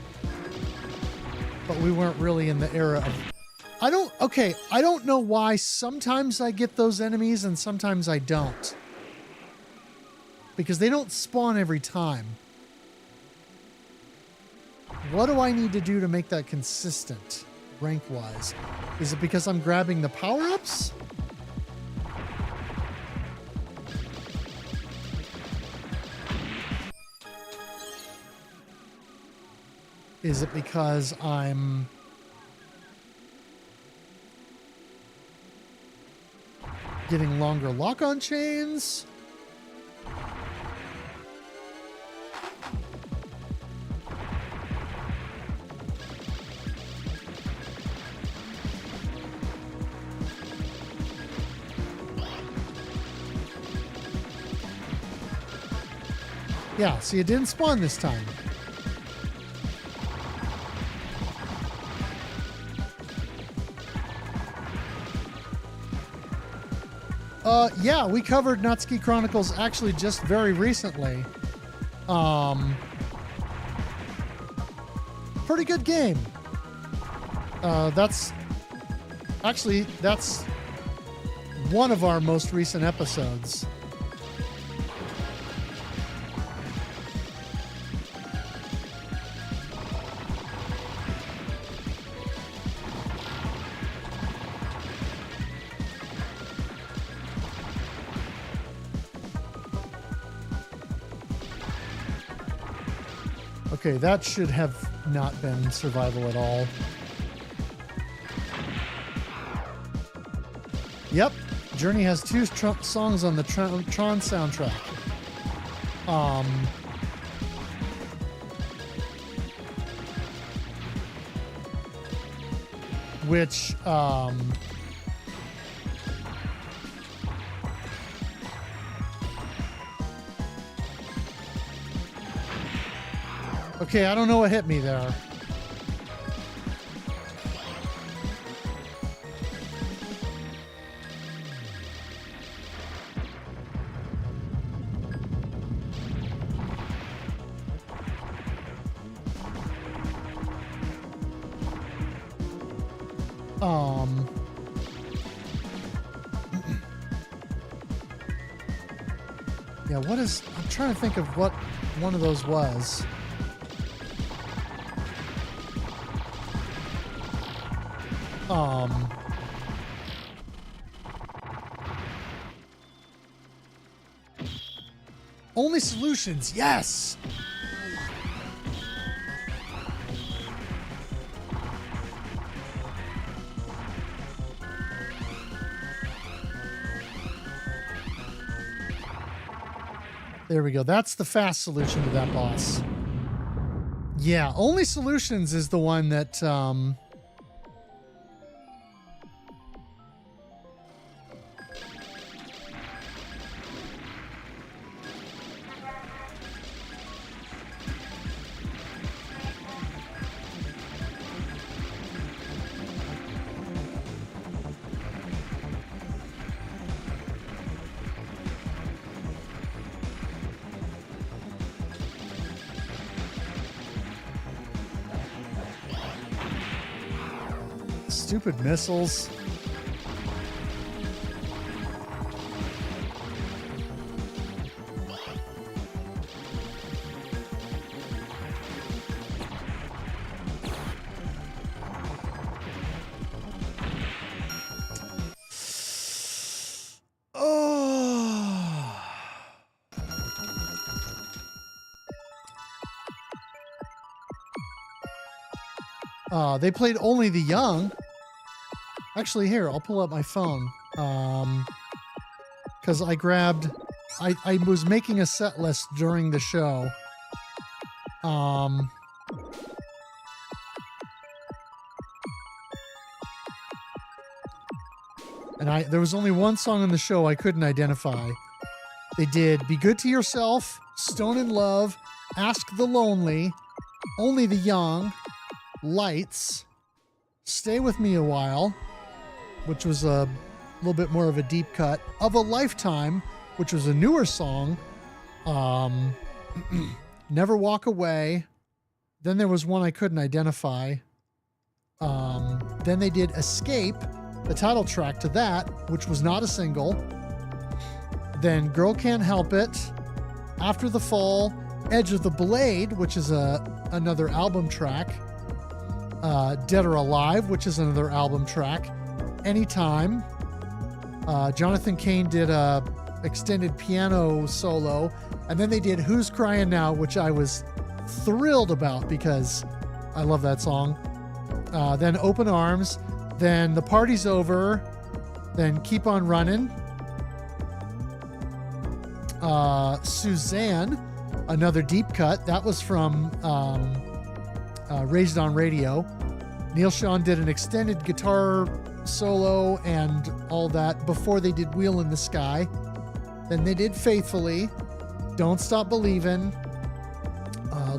But we weren't really in the era of... I don't know why sometimes I get those enemies and sometimes I don't. Because they don't spawn every time. What do I need to do to make that consistent, rank-wise? Is it because I'm grabbing the power-ups? Is it because I'm... getting longer lock-on chains? Yeah, see, it didn't spawn this time. Yeah, we covered Natsuki Chronicles actually just very recently. Pretty good game. That's one of our most recent episodes. Okay, that should have not been survival at all. Yep, Journey has 2 songs on the Tron soundtrack. Which, okay, I don't know what hit me there. Yeah, what is... I'm trying to think of what one of those was. Only solutions, yes! There we go. That's the fast solution to that boss. Yeah, Only Solutions is the one that... Stupid missiles. They played Only the Young. Actually, here, I'll pull up my phone. Because I was making a set list during the show. And there was only one song on the show I couldn't identify. They did Be Good to Yourself, Stone in Love, Ask the Lonely, Only the Young, Lights, Stay With Me a While, which was a little bit more of a deep cut, Of a Lifetime, which was a newer song, Never Walk Away. Then there was one I couldn't identify. Then they did Escape, the title track to that, which was not a single. Then Girl Can't Help It, After the Fall, Edge of the Blade, which is another album track, Dead or Alive, which is another album track, Anytime. Jonathan Cain did a extended piano solo, and then they did Who's Crying Now, which I was thrilled about because I love that song. Then Open Arms, then The Party's Over, then Keep on Running. Suzanne, another deep cut. That was from Raised on Radio. Neil Sean did an extended guitar solo and all that before they did Wheel in the Sky. Then they did Faithfully, Don't Stop Believin',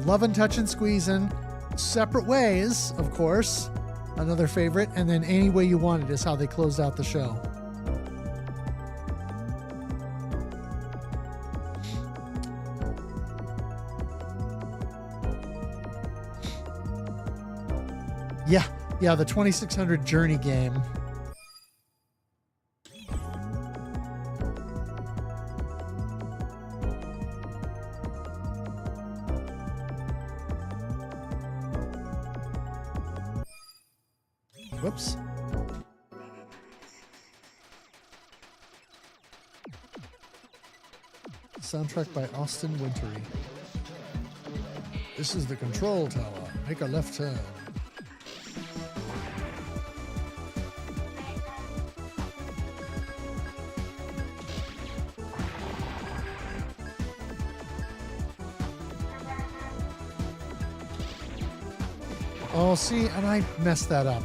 Lovin', Touchin', Squeezin', Separate Ways, of course, another favorite, and then Any Way You Want It is how they closed out the show. Yeah, the 2600 Journey game. Whoops. Soundtrack by Austin Wintory. This is the control tower. Make a left turn. Oh, see, and I messed that up.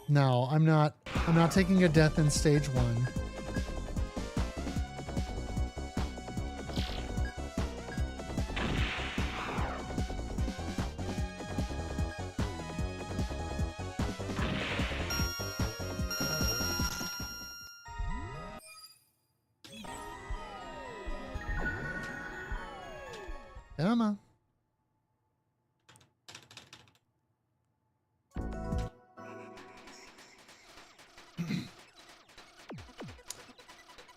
No, I'm not taking a death in stage 1. Come on.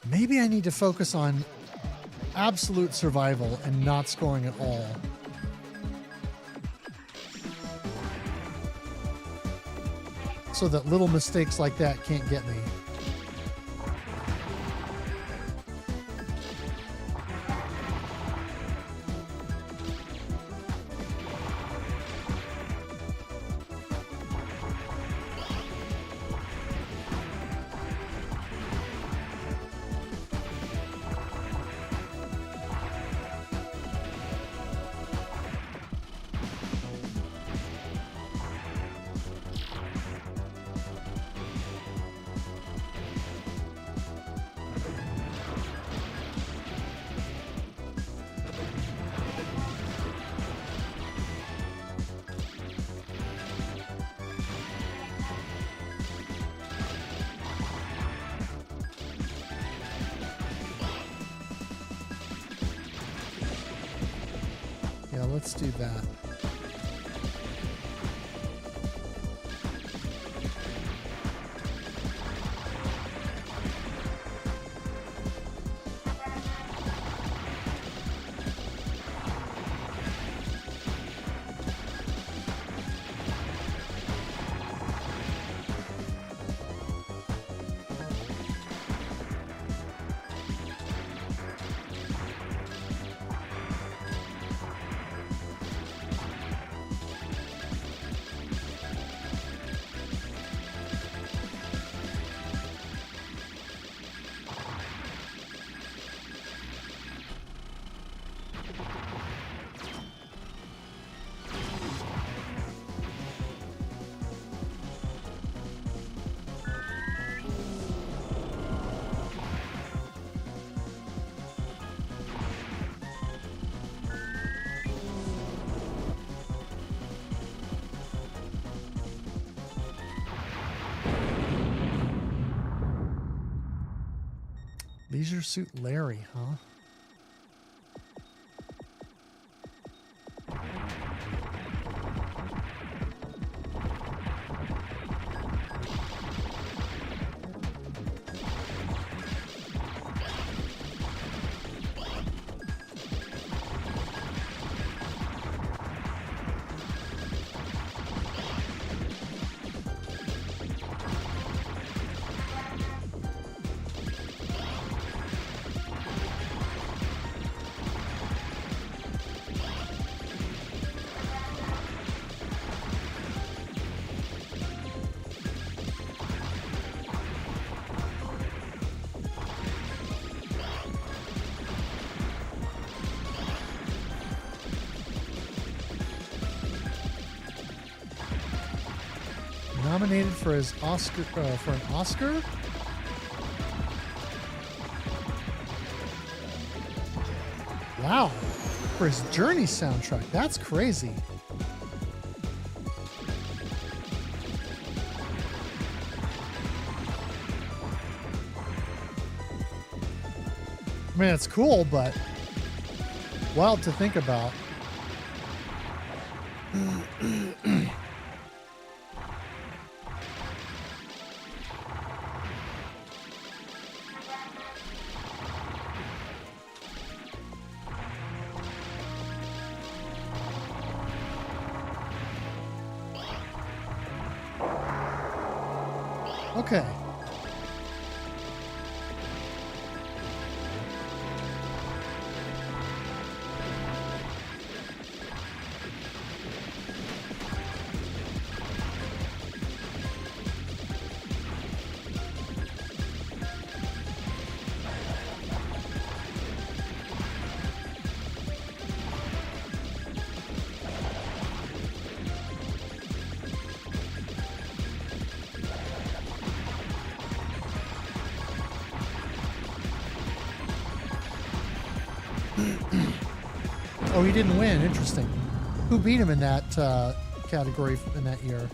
Maybe I need to focus on absolute survival and not scoring at all. So that little mistakes like that can't get me. let's do that. Leisure Suit Larry, huh? Nominated for his Oscar for an Oscar? Wow. For his Journey soundtrack. That's crazy. I mean, it's cool, but wild to think about. Okay. Oh, he didn't win. Interesting. Who beat him in that category in that year?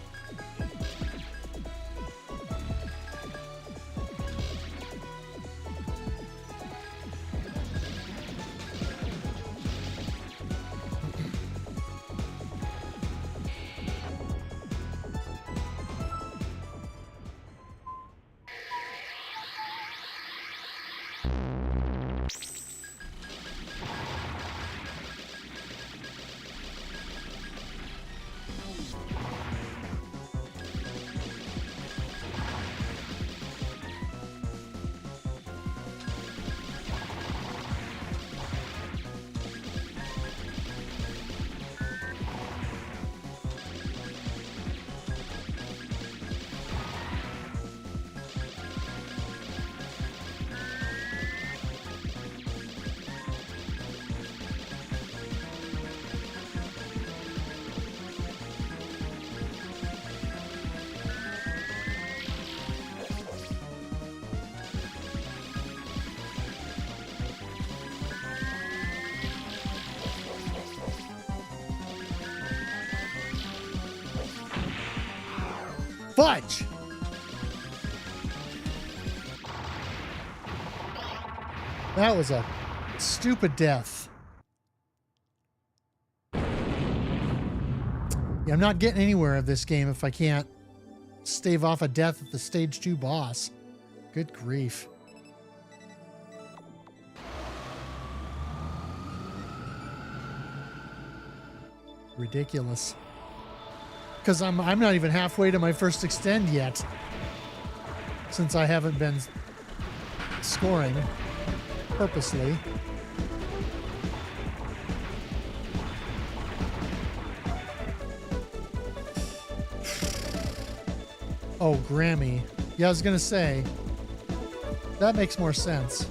Fudge! That was a stupid death. I'm not getting anywhere of this game if I can't stave off a death at the stage 2 boss. Good grief. Ridiculous. Because I'm not even halfway to my first extend yet, since I haven't been scoring purposely. Oh, Grammy. Yeah, I was gonna say, that makes more sense.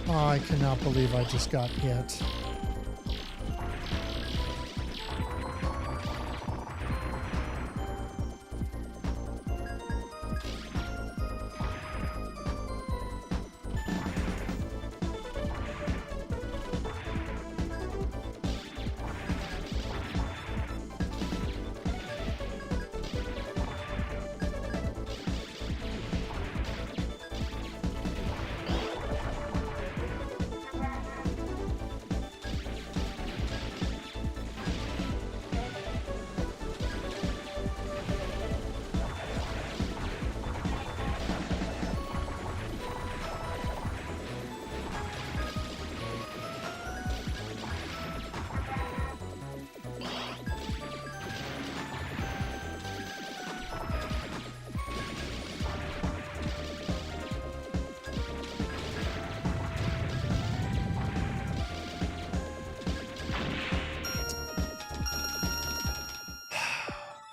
Oh, I cannot believe I just got hit.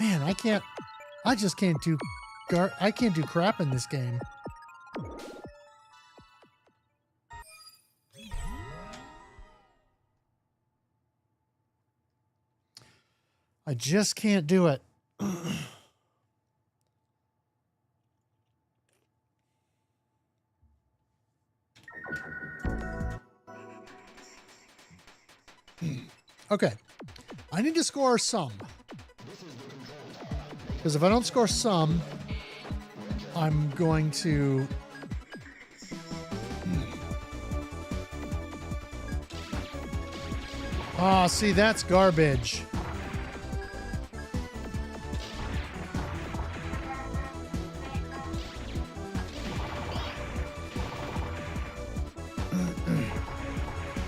Man, I just can't do crap in this game. I just can't do it. Okay. I need to score some. Because if I don't score some, I'm going to... Ah, see, that's garbage.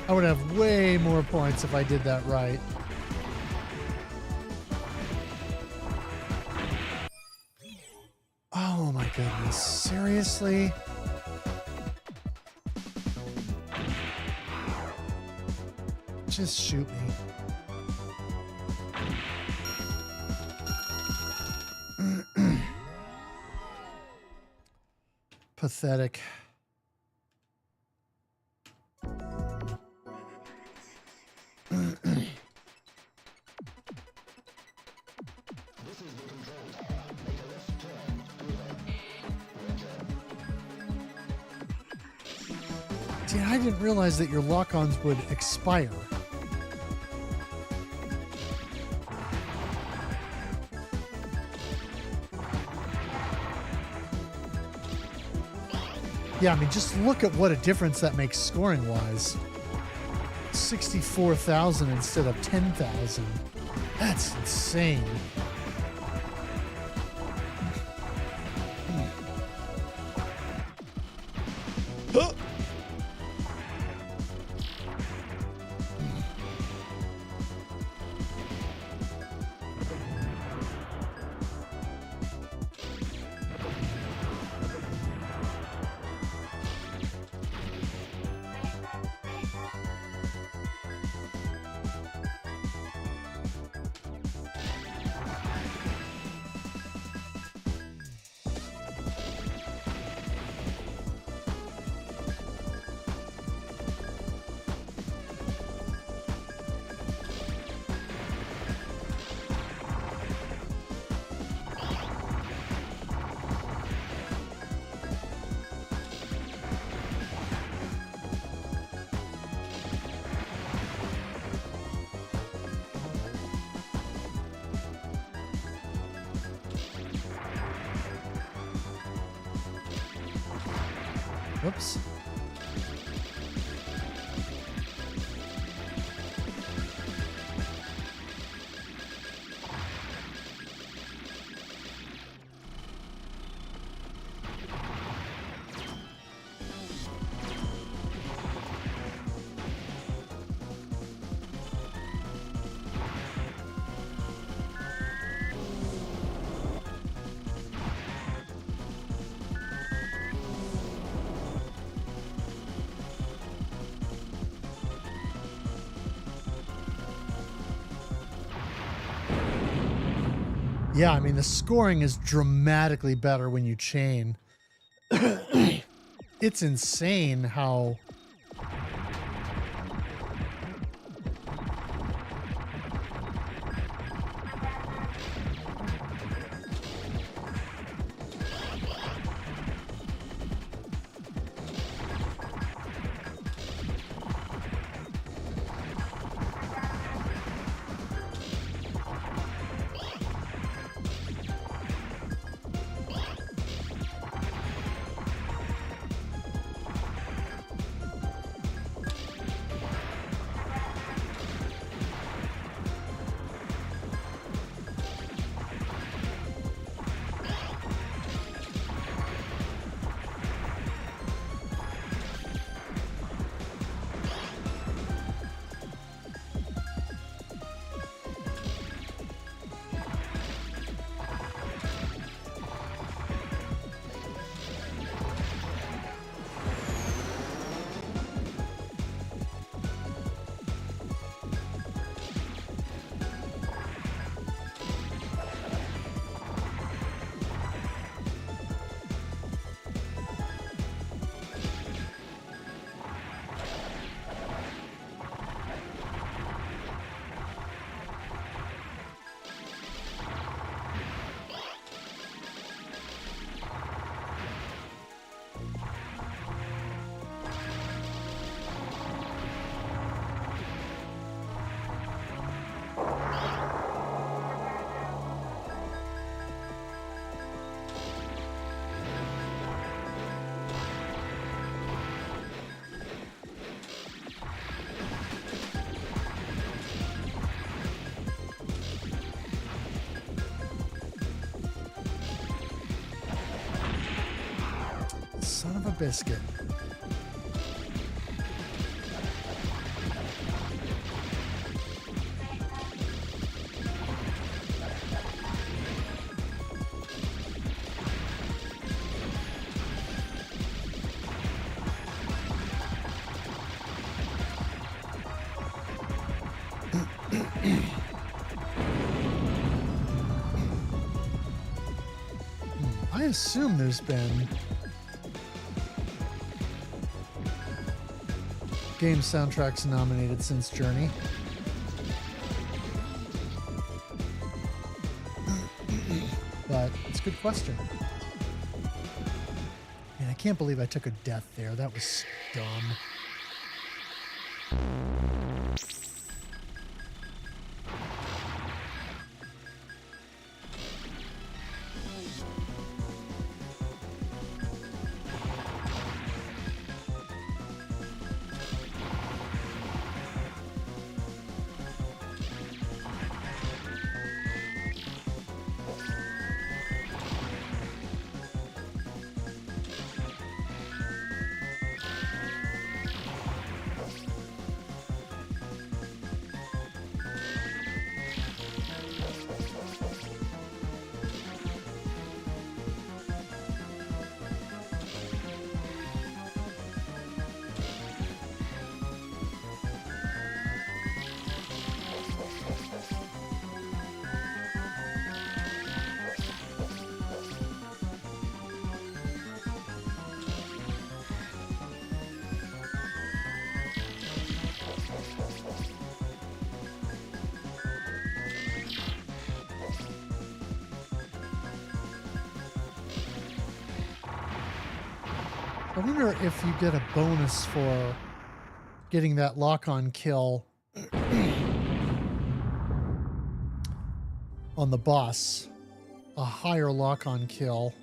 I would have way more points if I did that right. Oh my goodness, seriously? Just shoot me. Pathetic. See, I didn't realize that your lock-ons would expire. Yeah, I mean, just look at what a difference that makes scoring-wise. 64,000 instead of 10,000. That's insane. Whoops. Yeah, I mean, the scoring is dramatically better when you chain. It's insane how... Son of a biscuit. I assume there's been game soundtracks nominated since Journey. But it's a good question. Man, I can't believe I took a death there. That was dumb. I wonder if you get a bonus for getting that lock-on kill on the boss. A higher lock-on kill.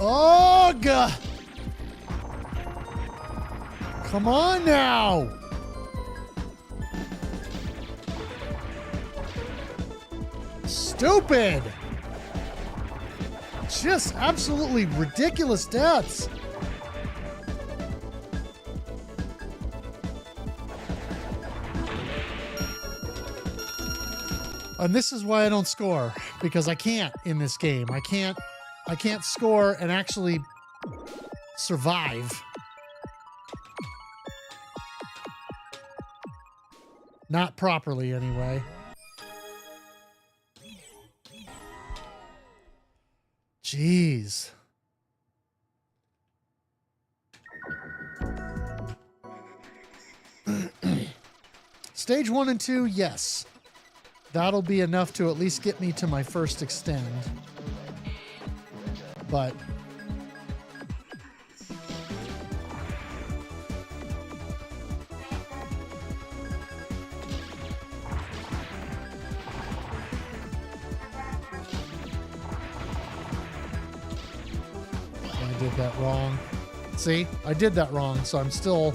Oh, God. Come on now. Stupid. Just absolutely ridiculous deaths. And this is why I don't score, because I can't in this game. I can't score and actually survive. Not properly, anyway. Jeez. Stage 1 and 2, yes. That'll be enough to at least get me to my first extend. But I did that wrong. See, I did that wrong, so I'm still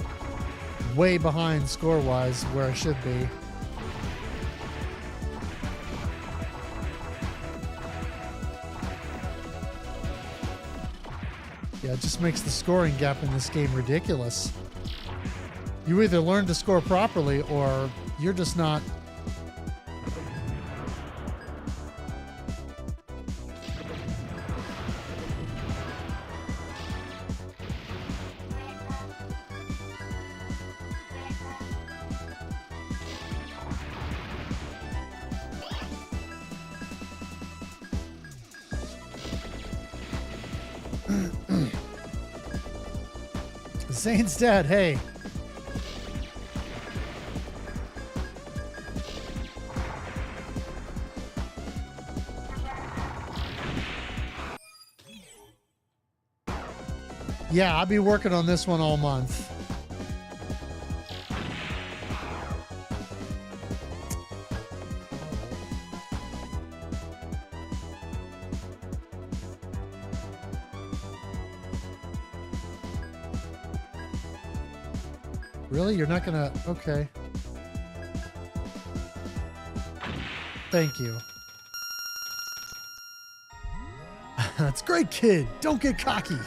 way behind score-wise where I should be. Yeah, it just makes the scoring gap in this game ridiculous. You either learn to score properly or you're just not. Zane's dead, hey. Yeah, I'll be working on this one all month. Really? You're not gonna... Okay. Thank you. That's great, kid. Don't get cocky.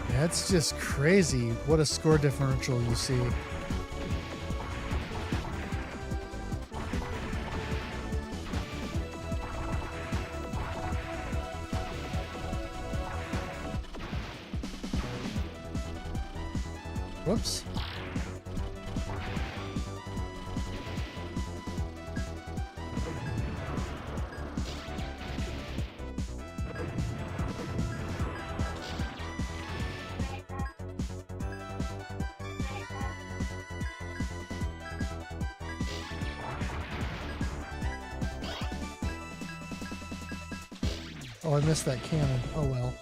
That's just crazy. What a score differential you see. Whoops. Oh, I missed that cannon. Oh well.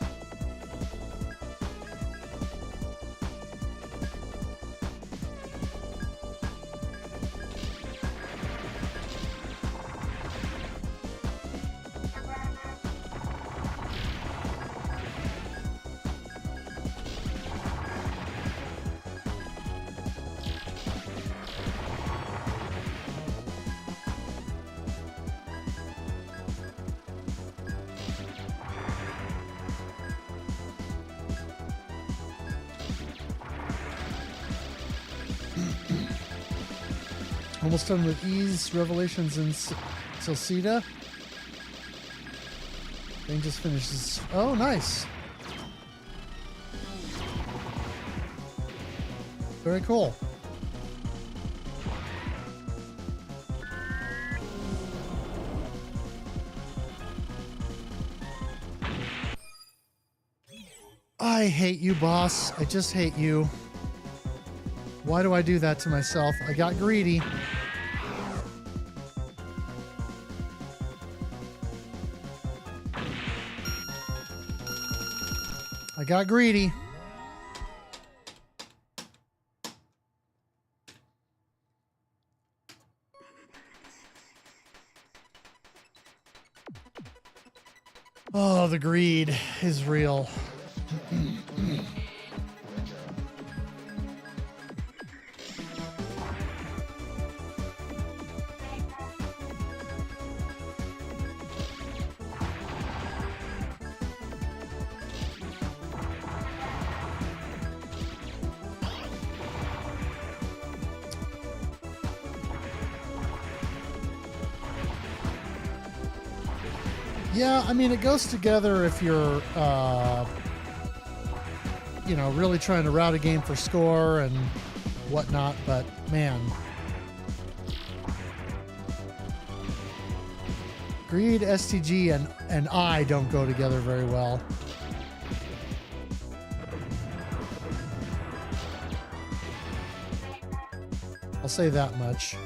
Almost done with Ease, Revelations, and Silcida. Thing just finishes. Oh, nice. Very cool. I hate you, boss. I just hate you. Why do I do that to myself? I got greedy. I got greedy. Oh, the greed is real. Yeah, I mean, it goes together if you're, you know, really trying to route a game for score and whatnot, but man. Greed, STG, and I don't go together very well. I'll say that much.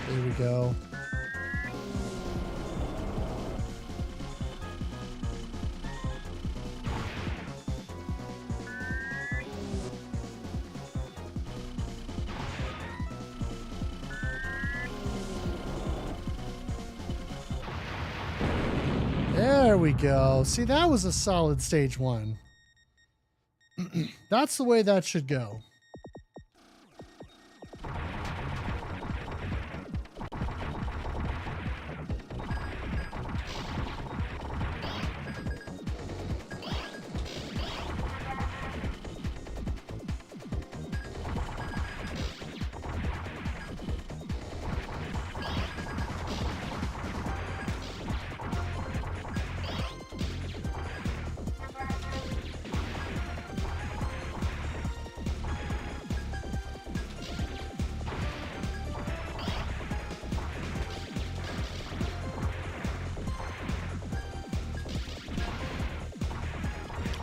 There we go. There we go. See, that was a solid stage one. That's the way that should go.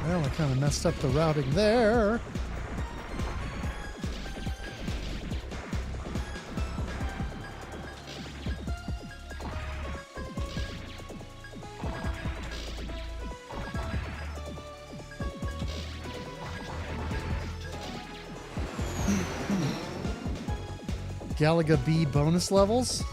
Well, I kind of messed up the routing there. Galaga B bonus levels.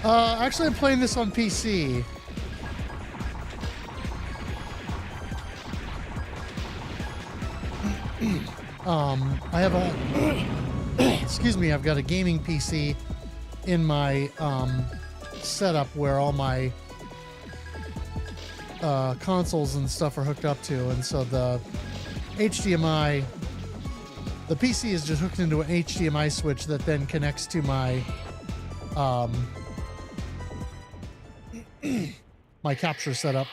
Actually, I'm playing this on PC. I have a excuse me, I've got a gaming PC in my setup where all my consoles and stuff are hooked up to, and so the HDMI, the PC is just hooked into an HDMI switch that then connects to my my capture setup.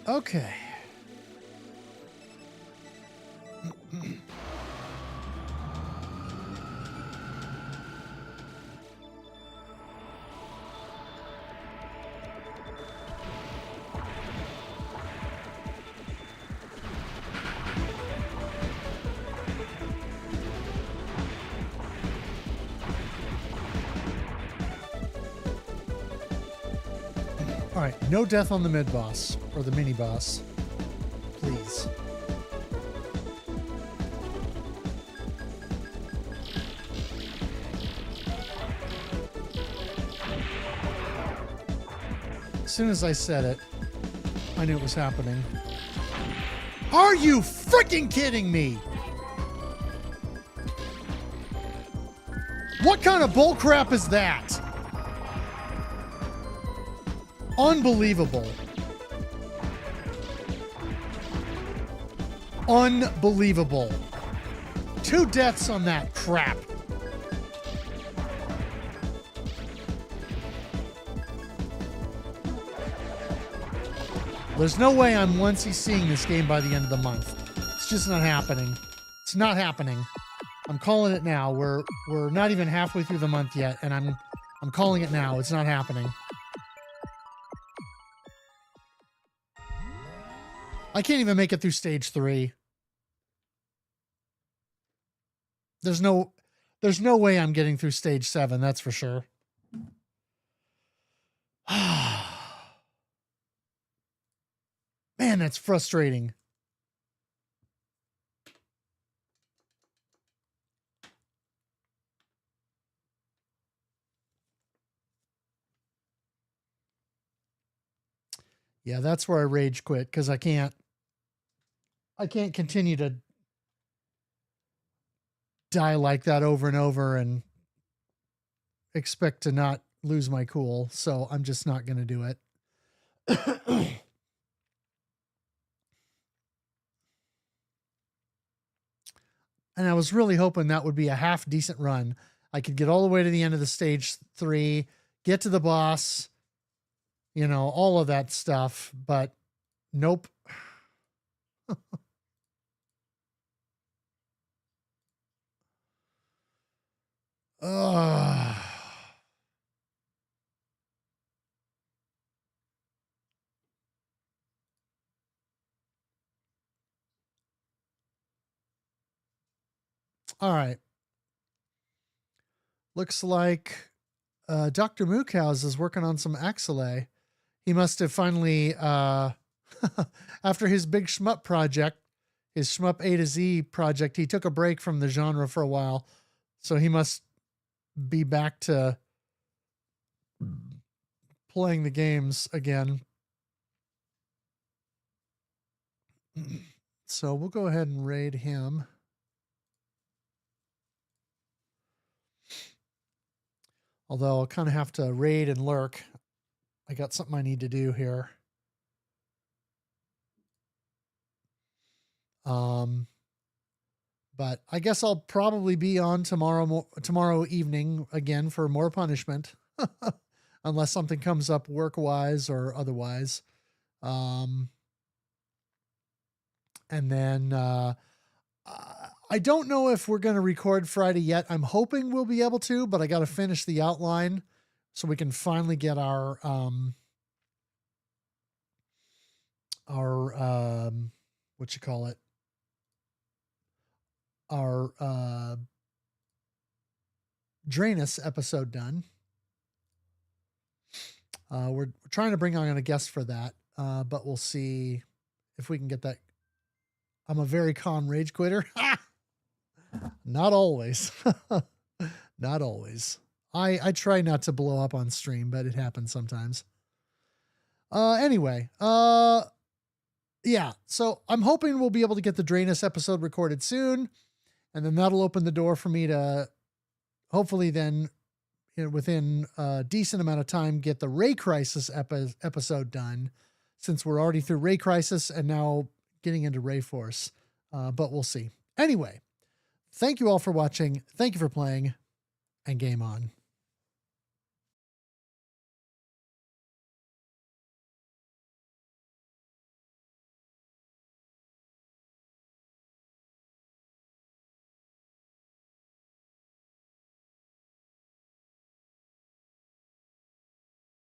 Okay. All right, no death on the mid boss or the mini boss, please. As soon as I said it, I knew it was happening. Are you freaking kidding me? What kind of bullcrap is that? Unbelievable. Unbelievable. 2 deaths on that crap. There's no way I'm once seeing this game by the end of the month. It's just not happening. It's not happening. I'm calling it now. We're not even halfway through the month yet, and I'm calling it now. It's not happening. I can't even make it through stage 3. There's no way I'm getting through stage 7, that's for sure. Man, that's frustrating. Yeah, that's where I rage quit, because I can't continue to die like that over and over and expect to not lose my cool. So I'm just not going to do it. And I was really hoping that would be a half decent run. I could get all the way to the end of the stage 3, get to the boss, you know, all of that stuff, but nope. Ugh. All right. Looks like Dr. Mookhouse is working on some Axelay. He must have finally, after his big shmup project, his shmup A to Z project, he took a break from the genre for a while. So he must be back to playing the games again. So we'll go ahead and raid him. Although I'll kind of have to raid and lurk. I got something I need to do here. But I guess I'll probably be on tomorrow evening again for more punishment. Unless something comes up work-wise or otherwise. And then I don't know if we're going to record Friday yet. I'm hoping we'll be able to, but I got to finish the outline so we can finally get our what you call it? Our Drainus episode done. We're trying to bring on a guest for that, but we'll see if we can get that. I'm a very calm rage quitter. Not always. Not always. I try not to blow up on stream, but it happens sometimes. Anyway, yeah, so I'm hoping we'll be able to get the Drainus episode recorded soon, and then that'll open the door for me to hopefully then, within a decent amount of time, get the Ray Crisis episode done, since we're already through Ray Crisis and now getting into RayForce. But we'll see. Anyway, thank you all for watching. Thank you for playing, and game on.